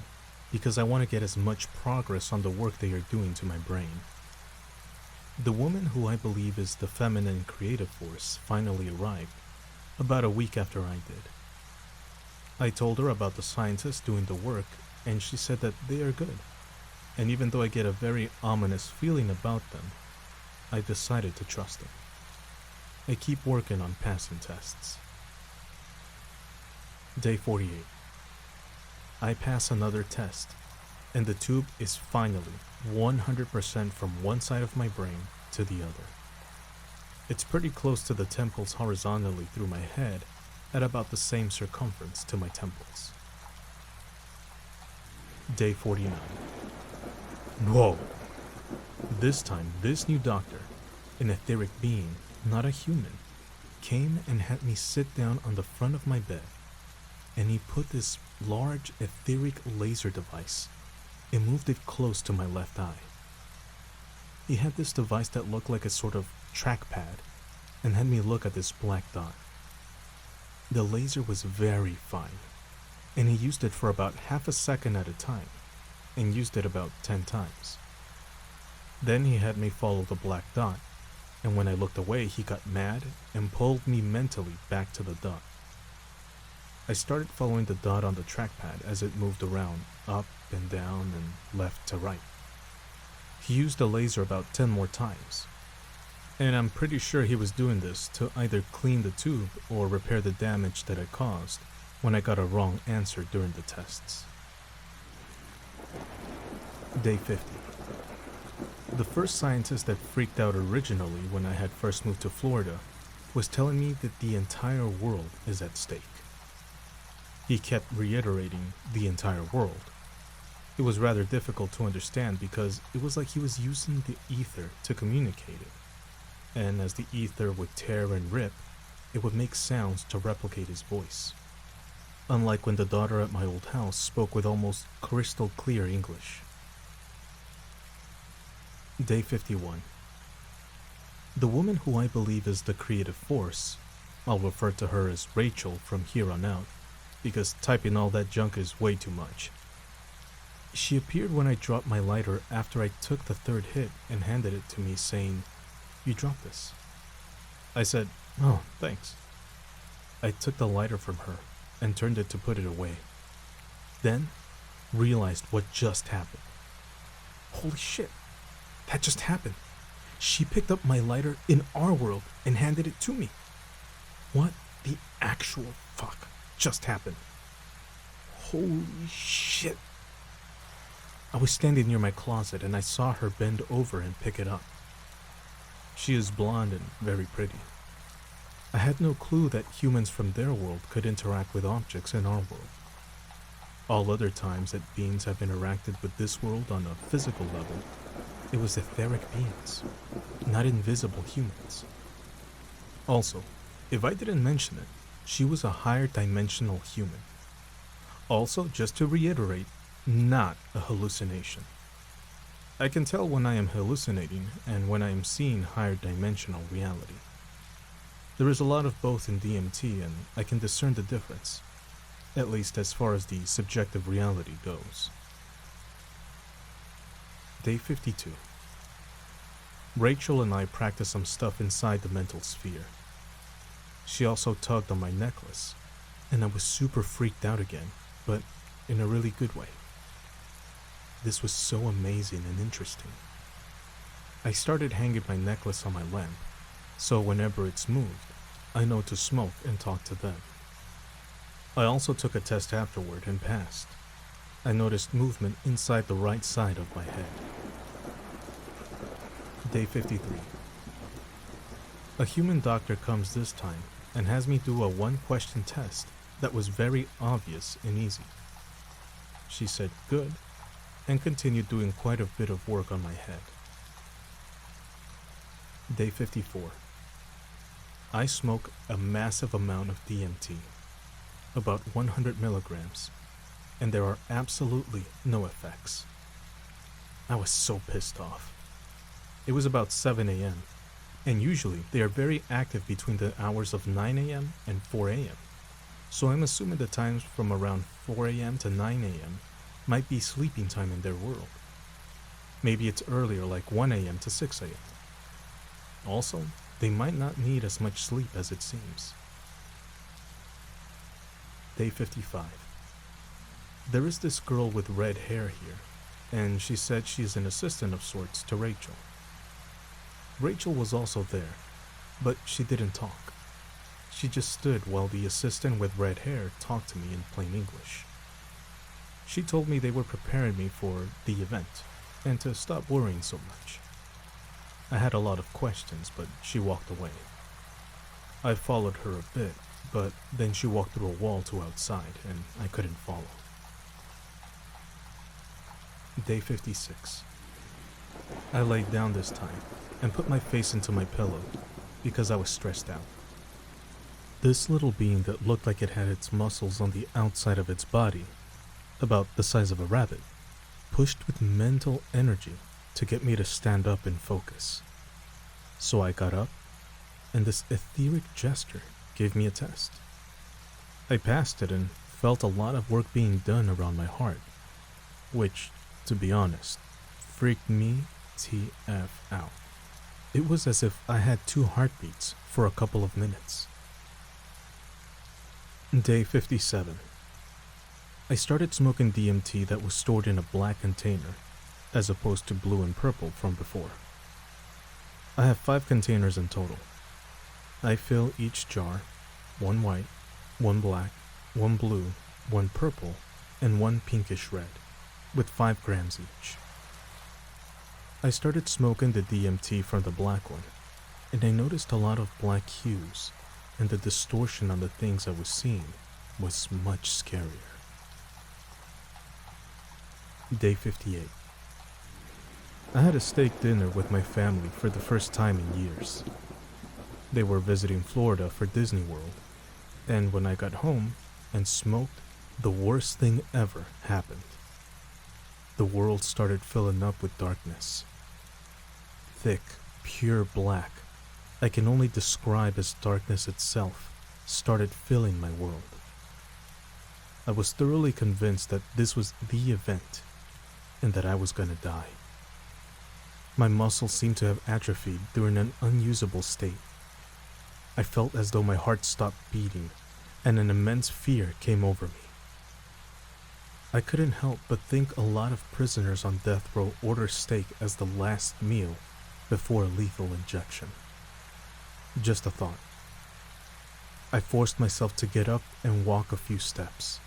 because I want to get as much progress on the work they are doing to my brain. The woman who I believe is the feminine creative force finally arrived about a week after I did. I told her about the scientists doing the work, and she said that they are good. And even though I get a very ominous feeling about them, I decided to trust them. I keep working on passing tests. Day 48. I pass another test, and the tube is finally 100% from one side of my brain to the other. It's pretty close to the temples horizontally through my head, at about the same circumference to my temples. Day 49. Whoa! This time, this new doctor, an etheric being, not a human, came and had me sit down on the front of my bed, and he put this large etheric laser device and moved it close to my left eye. He had this device that looked like a sort of trackpad and had me look at this black dot. The laser was very fine, and he used it for about half a second at a time, and used it about 10 times. Then he had me follow the black dot, and when I looked away, he got mad and pulled me mentally back to the dot. I started following the dot on the trackpad as it moved around, up and down and left to right. He used the laser about 10 more times, and I'm pretty sure he was doing this to either clean the tube or repair the damage that I caused when I got a wrong answer during the tests. Day 50. The first scientist that freaked out originally when I had first moved to Florida was telling me that the entire world is at stake. He kept reiterating the entire world. It was rather difficult to understand because it was like he was using the ether to communicate it. And as the ether would tear and rip, it would make sounds to replicate his voice. Unlike when the daughter at my old house spoke with almost crystal clear English. Day 51. The woman who I believe is the creative force, I'll refer to her as Rachel from here on out, because typing all that junk is way too much. She appeared when I dropped my lighter after I took the third hit and handed it to me saying, "You dropped this." I said, "Oh, thanks." I took the lighter from her and turned it to put it away. Then, realized what just happened. Holy shit, that just happened. She picked up my lighter in our world and handed it to me. What the actual fuck just happened? Holy shit. I was standing near my closet and I saw her bend over and pick it up. She is blonde and very pretty. I had no clue that humans from their world could interact with objects in our world. All other times that beings have interacted with this world on a physical level, it was etheric beings, not invisible humans. Also, if I didn't mention it, she was a higher dimensional human. Also, just to reiterate, not a hallucination. I can tell when I am hallucinating and when I am seeing higher dimensional reality. There is a lot of both in DMT and I can discern the difference, at least as far as the subjective reality goes. Day 52. Rachel and I practiced some stuff inside the mental sphere. She also tugged on my necklace, and I was super freaked out again, but in a really good way. This was so amazing and interesting. I started hanging my necklace on my lamp, so whenever it's moved, I know to smoke and talk to them. I also took a test afterward and passed. I noticed movement inside the right side of my head. Day 53. A human doctor comes this time and has me do a one-question test that was very obvious and easy. She said good, and continued doing quite a bit of work on my head. Day 54. I smoke a massive amount of DMT, about 100 milligrams, and there are absolutely no effects. I was so pissed off. It was about 7 a.m., and usually they are very active between the hours of 9 a.m. and 4 a.m., so I'm assuming the times from around 4 a.m. to 9 a.m. might be sleeping time in their world. Maybe it's earlier, like 1 a.m. to 6 a.m. Also, they might not need as much sleep as it seems. Day 55. There is this girl with red hair here, and she said she is an assistant of sorts to Rachel. Rachel was also there, but she didn't talk. She just stood while the assistant with red hair talked to me in plain English. She told me they were preparing me for the event, and to stop worrying so much. I had a lot of questions, but she walked away. I followed her a bit, but then she walked through a wall to outside, and I couldn't follow. Day 56. I laid down this time and put my face into my pillow because I was stressed out. This little being that looked like it had its muscles on the outside of its body, about the size of a rabbit, pushed with mental energy to get me to stand up and focus. So I got up, and this etheric gesture gave me a test. I passed it and felt a lot of work being done around my heart, which, to be honest, freaked me TF out. It was as if I had 2 heartbeats for a couple of minutes. Day 57. I started smoking DMT that was stored in a black container, as opposed to blue and purple from before. I have 5 containers in total. I fill each jar, 1 white, 1 black, 1 blue, 1 purple, and 1 pinkish red, with 5 grams each. I started smoking the DMT from the black one, and I noticed a lot of black hues, and the distortion on the things I was seeing was much scarier. Day 58. I had a steak dinner with my family for the first time in years. They were visiting Florida for Disney World, and when I got home and smoked, the worst thing ever happened. The world started filling up with darkness. Thick, pure black, I can only describe as darkness itself, started filling my world. I was thoroughly convinced that this was the event, and that I was gonna die. My muscles seemed to have atrophied during an unusable state. I felt as though my heart stopped beating, and an immense fear came over me. I couldn't help but think a lot of prisoners on death row order steak as the last meal before a lethal injection. Just a thought. I forced myself to get up and walk a few steps.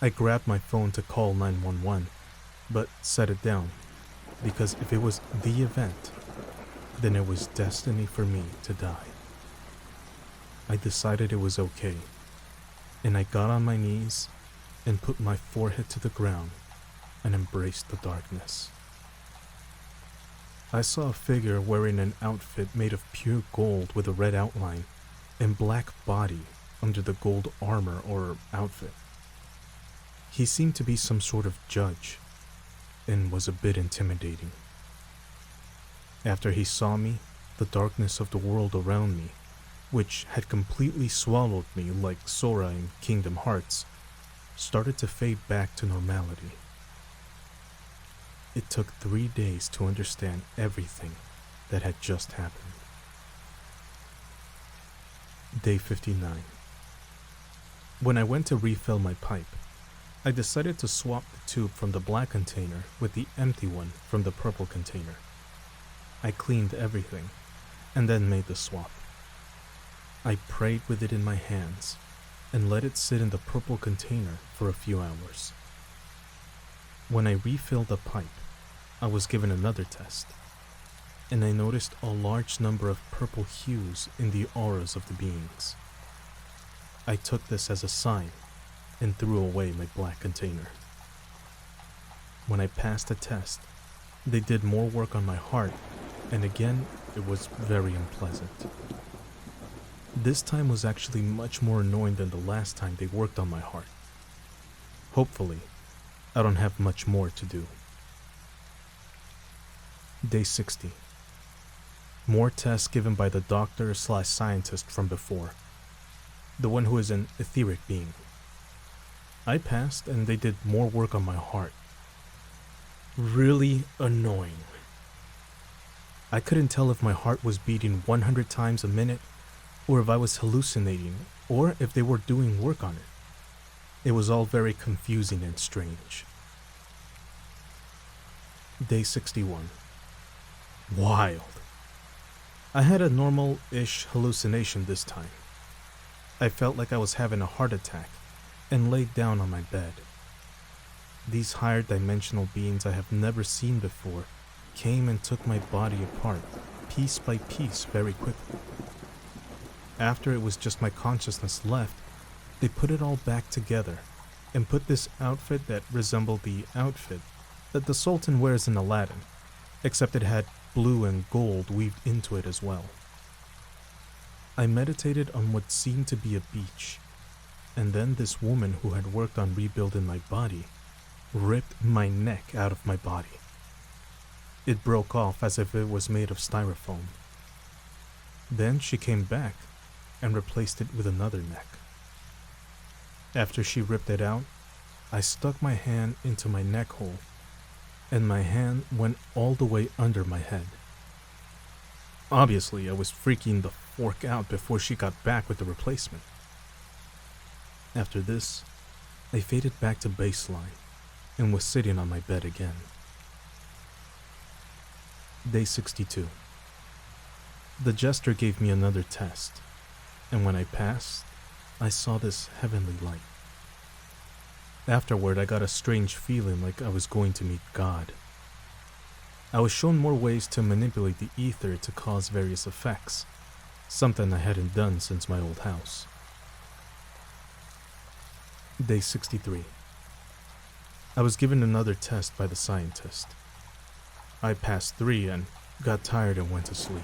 I grabbed my phone to call 911, but set it down, because if it was the event, then it was destiny for me to die. I decided it was okay, and I got on my knees and put my forehead to the ground and embraced the darkness. I saw a figure wearing an outfit made of pure gold with a red outline and black body under the gold armor or outfit. He seemed to be some sort of judge and was a bit intimidating. After he saw me, the darkness of the world around me, which had completely swallowed me like Sora in Kingdom Hearts, started to fade back to normality. It took 3 days to understand everything that had just happened. Day 59. When I went to refill my pipe, I decided to swap the tube from the black container with the empty one from the purple container. I cleaned everything, and then made the swap. I prayed with it in my hands, and let it sit in the purple container for a few hours. When I refilled the pipe, I was given another test, and I noticed a large number of purple hues in the auras of the beings. I took this as a sign, and threw away my black container. When I passed the test, they did more work on my heart, and again, it was very unpleasant. This time was actually much more annoying than the last time they worked on my heart. Hopefully, I don't have much more to do. Day 60. More tests given by the doctor/scientist from before. The one who is an etheric being. I passed and they did more work on my heart. Really annoying. I couldn't tell if my heart was beating 100 times a minute, or if I was hallucinating, or if they were doing work on it. It was all very confusing and strange. Day 61. Wild. I had a normal-ish hallucination this time. I felt like I was having a heart attack and laid down on my bed. These higher dimensional beings I have never seen before came and took my body apart, piece by piece, very quickly. After it was just my consciousness left, they put it all back together and put this outfit that resembled the outfit that the Sultan wears in Aladdin, except it had blue and gold weaved into it as well. I meditated on what seemed to be a beach, and then this woman who had worked on rebuilding my body ripped my neck out of my body. It broke off as if it was made of styrofoam. Then she came back and replaced it with another neck. After she ripped it out, I stuck my hand into my neck hole, and my hand went all the way under my head. Obviously, I was freaking the fork out before she got back with the replacement. After this, I faded back to baseline and was sitting on my bed again. Day 62. The jester gave me another test, and when I passed, I saw this heavenly light. Afterward, I got a strange feeling like I was going to meet God. I was shown more ways to manipulate the ether to cause various effects, something I hadn't done since my old house. Day 63. I was given another test by the scientist. I passed 3 and got tired and went to sleep.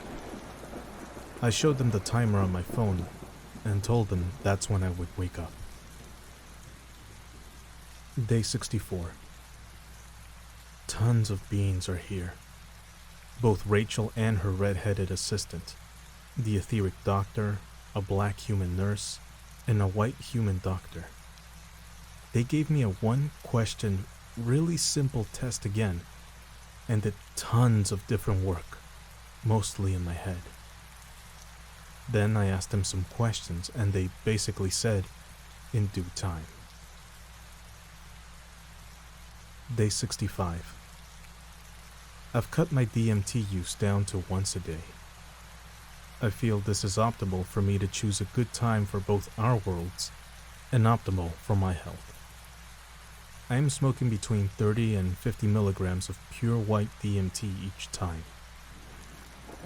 I showed them the timer on my phone and told them that's when I would wake up. Day 64. Tons of beings are here. Both Rachel and her red-headed assistant, the etheric doctor, a black human nurse, and a white human doctor. They gave me a one-question, really simple test again, and did tons of different work, mostly in my head. Then I asked them some questions, and they basically said, in due time. Day 65. I've cut my DMT use down to once a day. I feel this is optimal for me to choose a good time for both our worlds and optimal for my health. I am smoking between 30 and 50 milligrams of pure white DMT each time.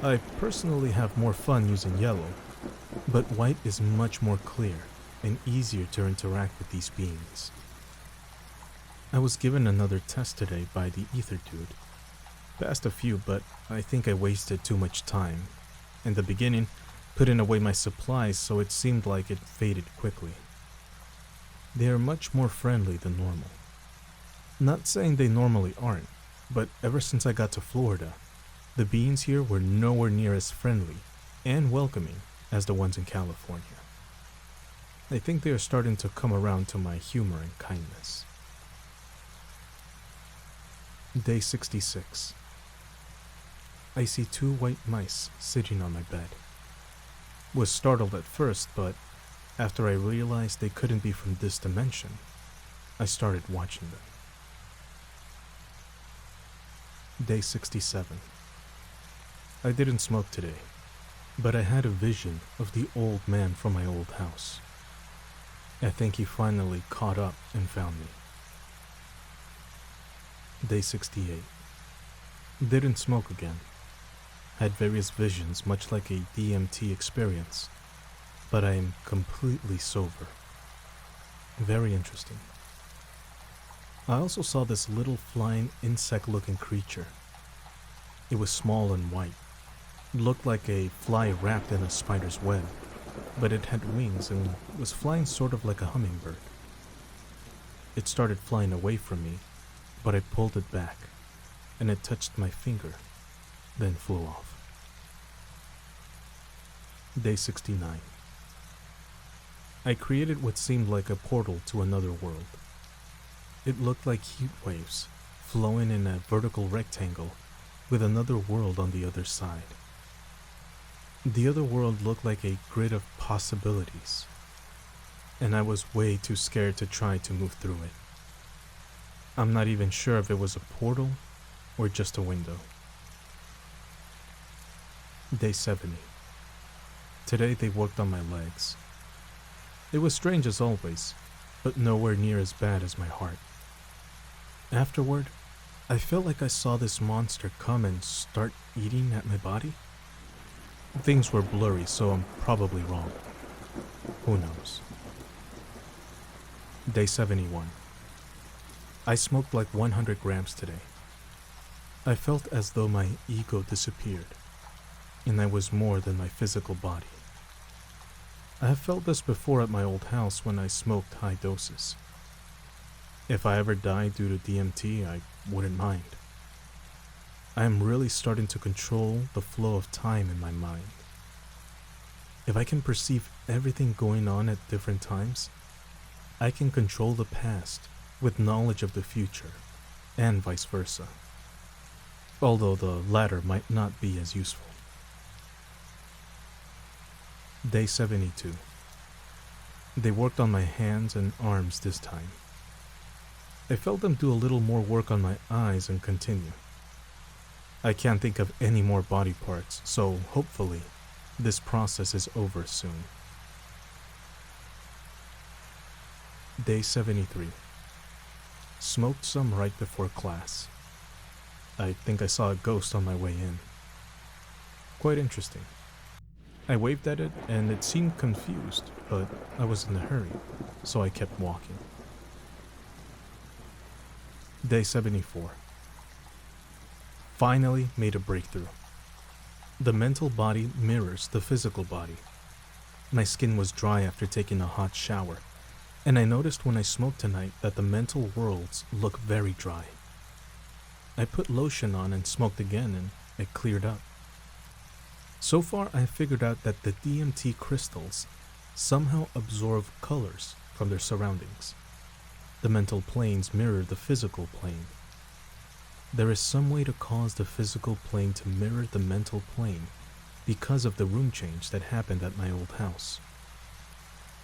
I personally have more fun using yellow, but white is much more clear and easier to interact with these beings. I was given another test today by the ether dude. Passed a few, but I think I wasted too much time. In the beginning, putting away my supplies so it seemed like it faded quickly. They are much more friendly than normal. Not saying they normally aren't, but ever since I got to Florida, the beings here were nowhere near as friendly and welcoming as the ones in California. I think they are starting to come around to my humor and kindness. Day 66. I see 2 white mice sitting on my bed. Was startled at first, but after I realized they couldn't be from this dimension, I started watching them. Day 67. I didn't smoke today, but I had a vision of the old man from my old house. I think he finally caught up and found me. Day 68. Didn't smoke again. Had various visions much like a DMT experience, but I am completely sober. Very interesting. I also saw this little flying insect-looking creature. It was small and white. Looked like a fly wrapped in a spider's web, but it had wings and was flying sort of like a hummingbird. It started flying away from me, but I pulled it back, and it touched my finger, then flew off. Day 69. I created what seemed like a portal to another world. It looked like heat waves, flowing in a vertical rectangle, with another world on the other side. The other world looked like a grid of possibilities, and I was way too scared to try to move through it. I'm not even sure if it was a portal or just a window. Day 70. Today they worked on my legs. It was strange as always, but nowhere near as bad as my heart. Afterward, I felt like I saw this monster come and start eating at my body. Things were blurry, so I'm probably wrong. Who knows? Day 71. I smoked like 100 grams today. I felt as though my ego disappeared, and I was more than my physical body. I have felt this before at my old house when I smoked high doses. If I ever died due to DMT, I wouldn't mind. I am really starting to control the flow of time in my mind. If I can perceive everything going on at different times, I can control the past with knowledge of the future, and vice versa. Although the latter might not be as useful. Day 72. They worked on my hands and arms this time. I felt them do a little more work on my eyes and continue. I can't think of any more body parts, so hopefully this process is over soon. Day 73. Smoked some right before class. I think I saw a ghost on my way in. Quite interesting. I waved at it and it seemed confused, but I was in a hurry, so I kept walking. Day 74. Finally made a breakthrough. The mental body mirrors the physical body. My skin was dry after taking a hot shower, and I noticed when I smoked tonight that the mental worlds look very dry. I put lotion on and smoked again and it cleared up. So far I have figured out that the DMT crystals somehow absorb colors from their surroundings. The mental planes mirror the physical plane. There is some way to cause the physical plane to mirror the mental plane because of the room change that happened at my old house.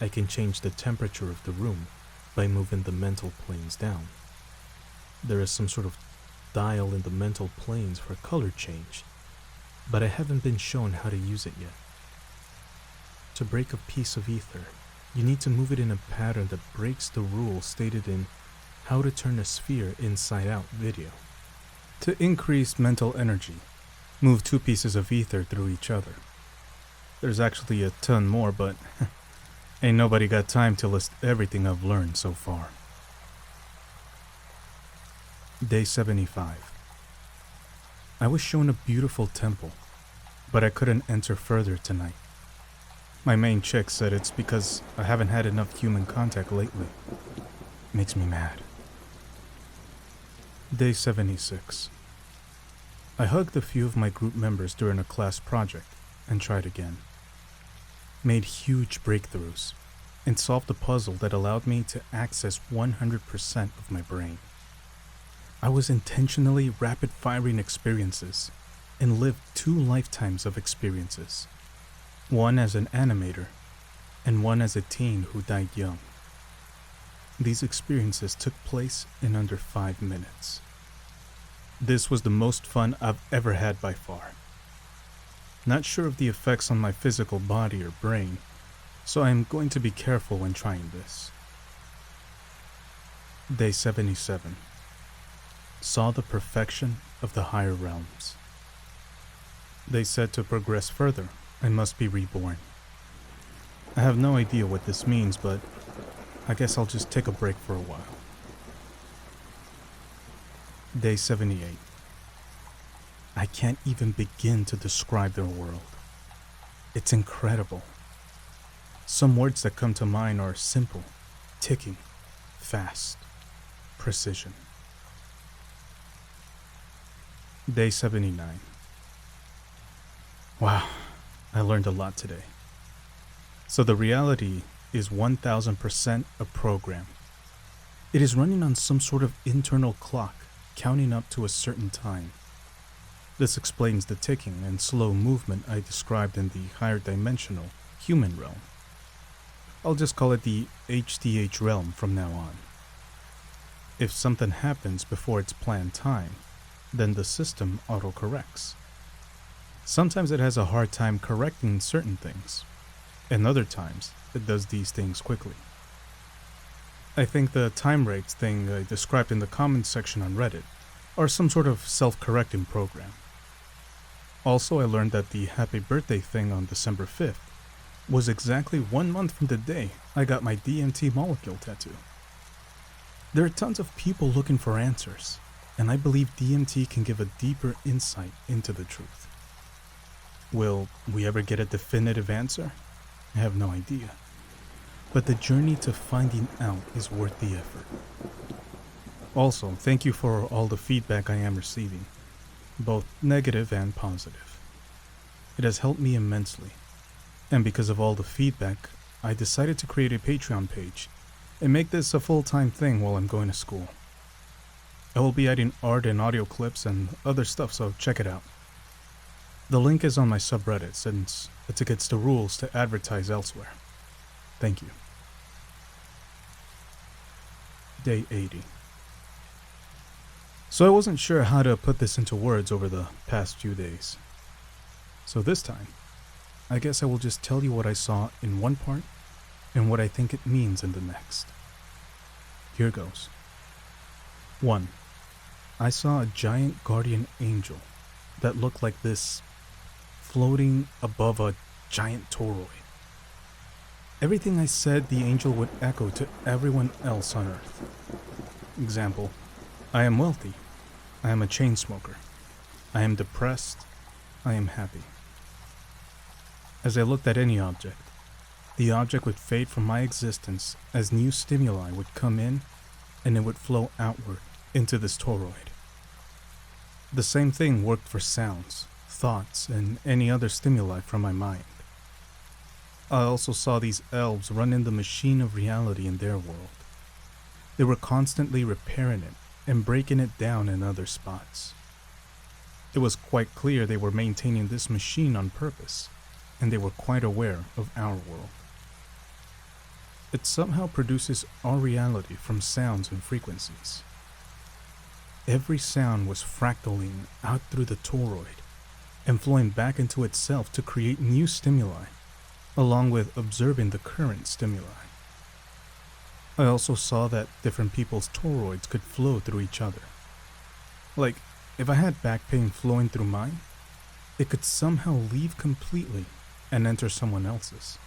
I can change the temperature of the room by moving the mental planes down. There is some sort of dial in the mental planes for color change, but I haven't been shown how to use it yet. To break a piece of ether, you need to move it in a pattern that breaks the rule stated in How to Turn a Sphere Inside Out video. To increase mental energy, move two pieces of ether through each other. There's actually a ton more, but ain't nobody got time to list everything I've learned so far. Day 75. I was shown a beautiful temple, but I couldn't enter further tonight. My main chick said it's because I haven't had enough human contact lately. Makes me mad. Day 76. I hugged a few of my group members during a class project and tried again. Made huge breakthroughs and solved a puzzle that allowed me to access 100% of my brain. I was intentionally rapid-firing experiences and lived 2 lifetimes of experiences. One as an animator and one as a teen who died young. These experiences took place in under 5 minutes. This was the most fun I've ever had by far. Not sure of the effects on my physical body or brain, so I am going to be careful when trying this. Day 77. Saw the perfection of the higher realms. They said to progress further, I must be reborn. I have no idea what this means, but I guess I'll just take a break for a while. Day 78. I can't even begin to describe their world. It's incredible. Some words that come to mind are simple, ticking, fast, precision. Day 79. Wow, I learned a lot today. So the reality is 1000% a program. It is running on some sort of internal clock, counting up to a certain time. This explains the ticking and slow movement I described in the higher dimensional human realm. I'll just call it the HDH realm from now on. If something happens before its planned time, then the system autocorrects. Sometimes it has a hard time correcting certain things, and other times it does these things quickly. I think the time rates thing I described in the comments section on Reddit are some sort of self-correcting program. Also, I learned that the happy birthday thing on December 5th was exactly 1 month from the day I got my DMT molecule tattoo. There are tons of people looking for answers, and I believe DMT can give a deeper insight into the truth. Will we ever get a definitive answer? I have no idea. But the journey to finding out is worth the effort. Also, thank you for all the feedback I am receiving, both negative and positive. It has helped me immensely, and because of all the feedback, I decided to create a Patreon page and make this a full-time thing while I'm going to school. I will be adding art and audio clips and other stuff, so check it out. The link is on my subreddit since it's against the rules to advertise elsewhere. Thank you. Day 80. So I wasn't sure how to put this into words over the past few days. So this time, I guess I will just tell you what I saw in one part and what I think it means in the next. Here goes. 1. I saw a giant guardian angel that looked like this, floating above a giant toroid. Everything I said the angel would echo to everyone else on Earth. Example, I am wealthy. I am a chain smoker. I am depressed. I am happy. As I looked at any object, the object would fade from my existence as new stimuli would come in and it would flow outward into this toroid. The same thing worked for sounds, thoughts, and any other stimuli from my mind. I also saw these elves running the machine of reality in their world. They were constantly repairing it and breaking it down in other spots. It was quite clear they were maintaining this machine on purpose, and they were quite aware of our world. It somehow produces our reality from sounds and frequencies. Every sound was fractaling out through the toroid and flowing back into itself to create new stimuli, along with observing the current stimuli. I also saw that different people's toroids could flow through each other. Like, if I had back pain flowing through mine, it could somehow leave completely and enter someone else's,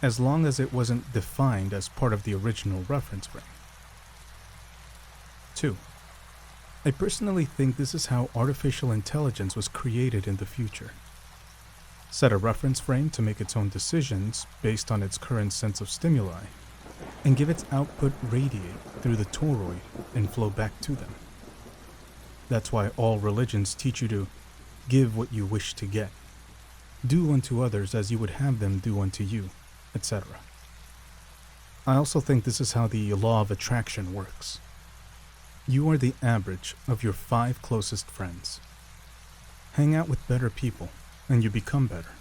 as long as it wasn't defined as part of the original reference frame. 2. I personally think this is how artificial intelligence was created in the future. Set a reference frame to make its own decisions based on its current sense of stimuli, and give its output radiate through the toroid and flow back to them. That's why all religions teach you to give what you wish to get, do unto others as you would have them do unto you, etc. I also think this is how the law of attraction works. You are the average of your 5 closest friends. Hang out with better people, and you become better.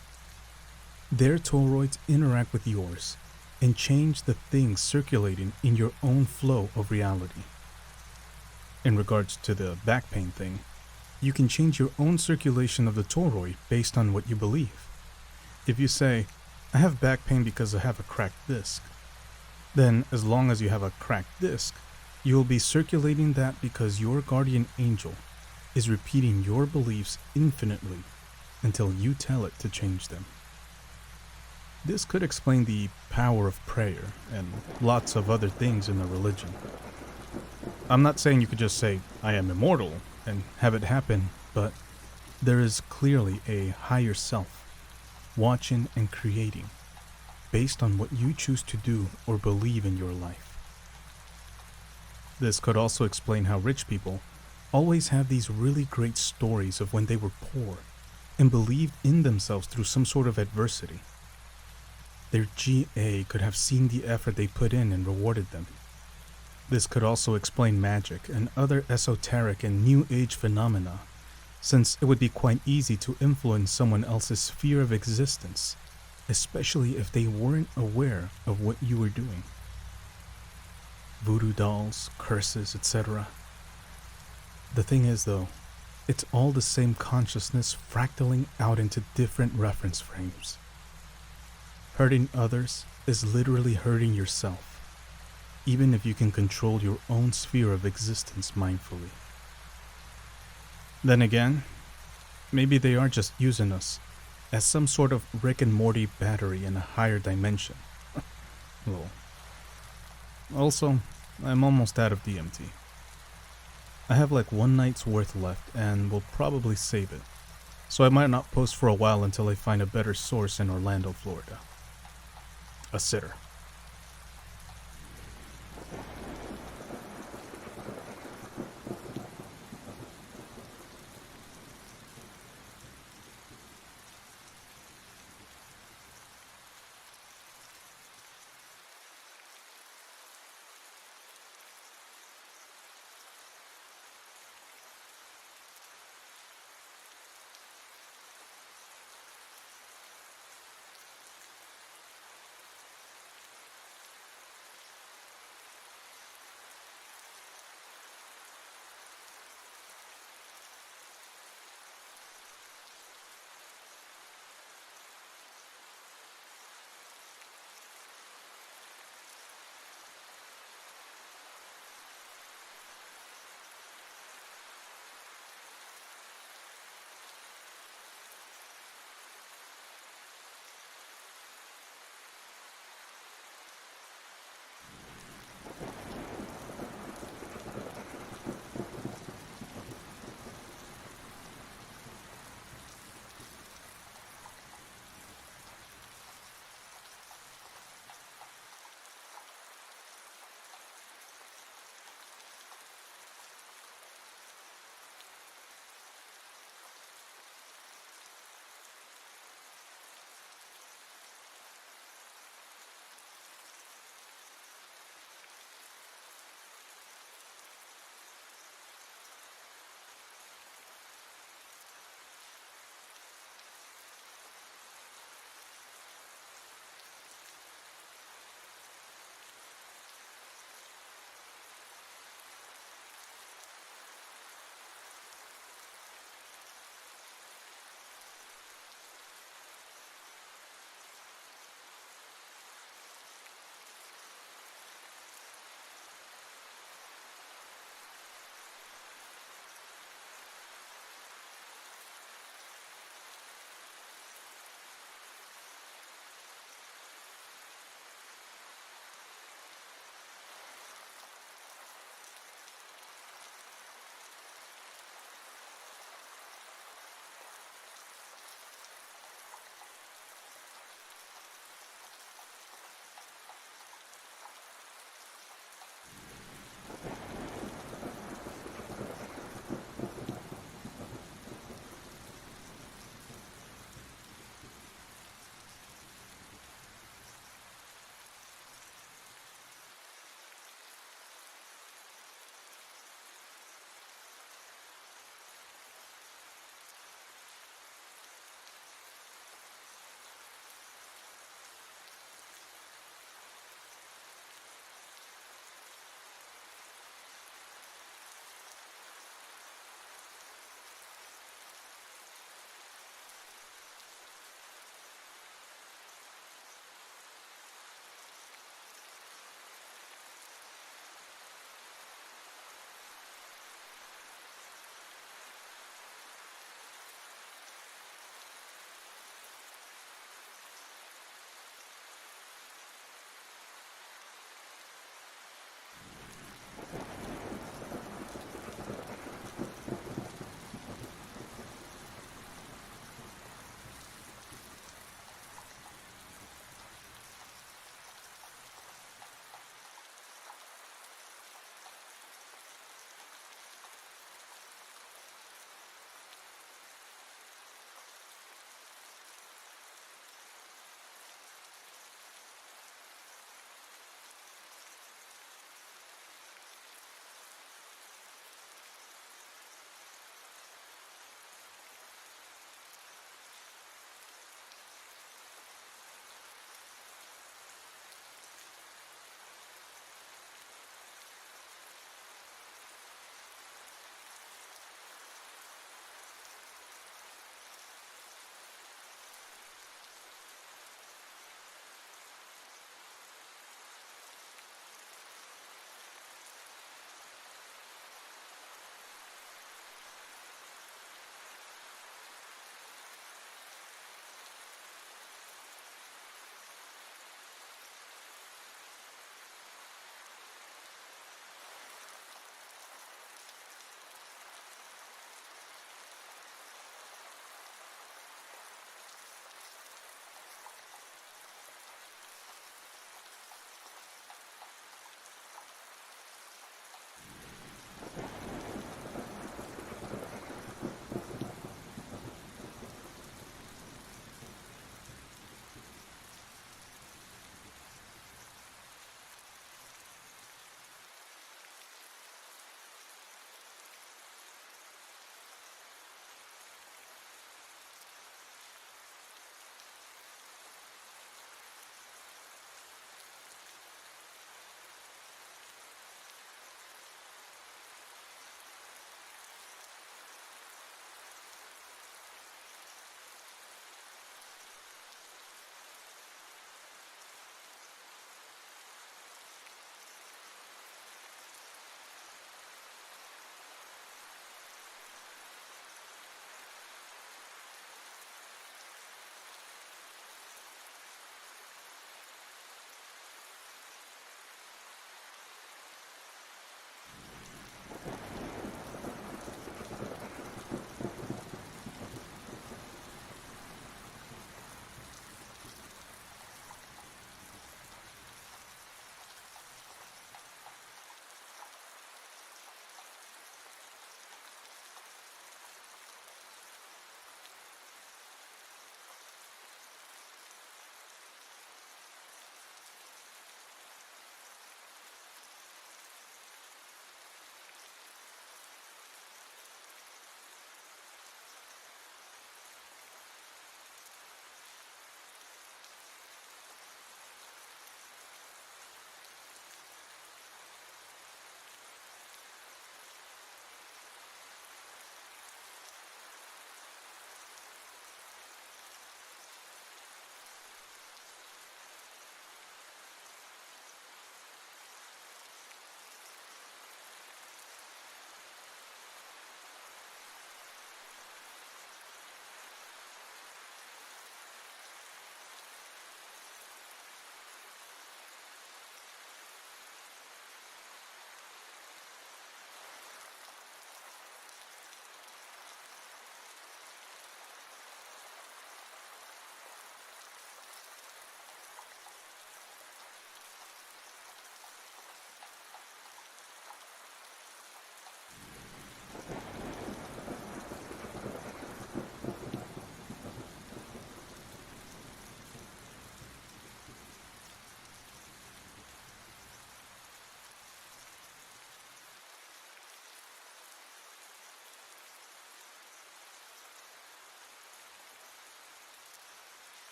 Their toroids interact with yours and change the things circulating in your own flow of reality. In regards to the back pain thing, you can change your own circulation of the toroid based on what you believe. If you say, I have back pain because I have a cracked disc, then as long as you have a cracked disc, you will be circulating that because your guardian angel is repeating your beliefs infinitely until you tell it to change them. This could explain the power of prayer and lots of other things in the religion. I'm not saying you could just say, I am immortal, and have it happen, but there is clearly a higher self, watching and creating, based on what you choose to do or believe in your life. This could also explain how rich people always have these really great stories of when they were poor and believed in themselves through some sort of adversity. Their GA could have seen the effort they put in and rewarded them. This could also explain magic and other esoteric and new age phenomena, since it would be quite easy to influence someone else's sphere of existence, especially if they weren't aware of what you were doing. Voodoo dolls, curses, etc. The thing is though, it's all the same consciousness fractaling out into different reference frames. Hurting others is literally hurting yourself, even if you can control your own sphere of existence mindfully. Then again, maybe they are just using us as some sort of Rick and Morty battery in a higher dimension. Lol. Also, I'm almost out of DMT. I have like one night's worth left and will probably save it, so I might not post for a while until I find a better source in Orlando, Florida. A sitter.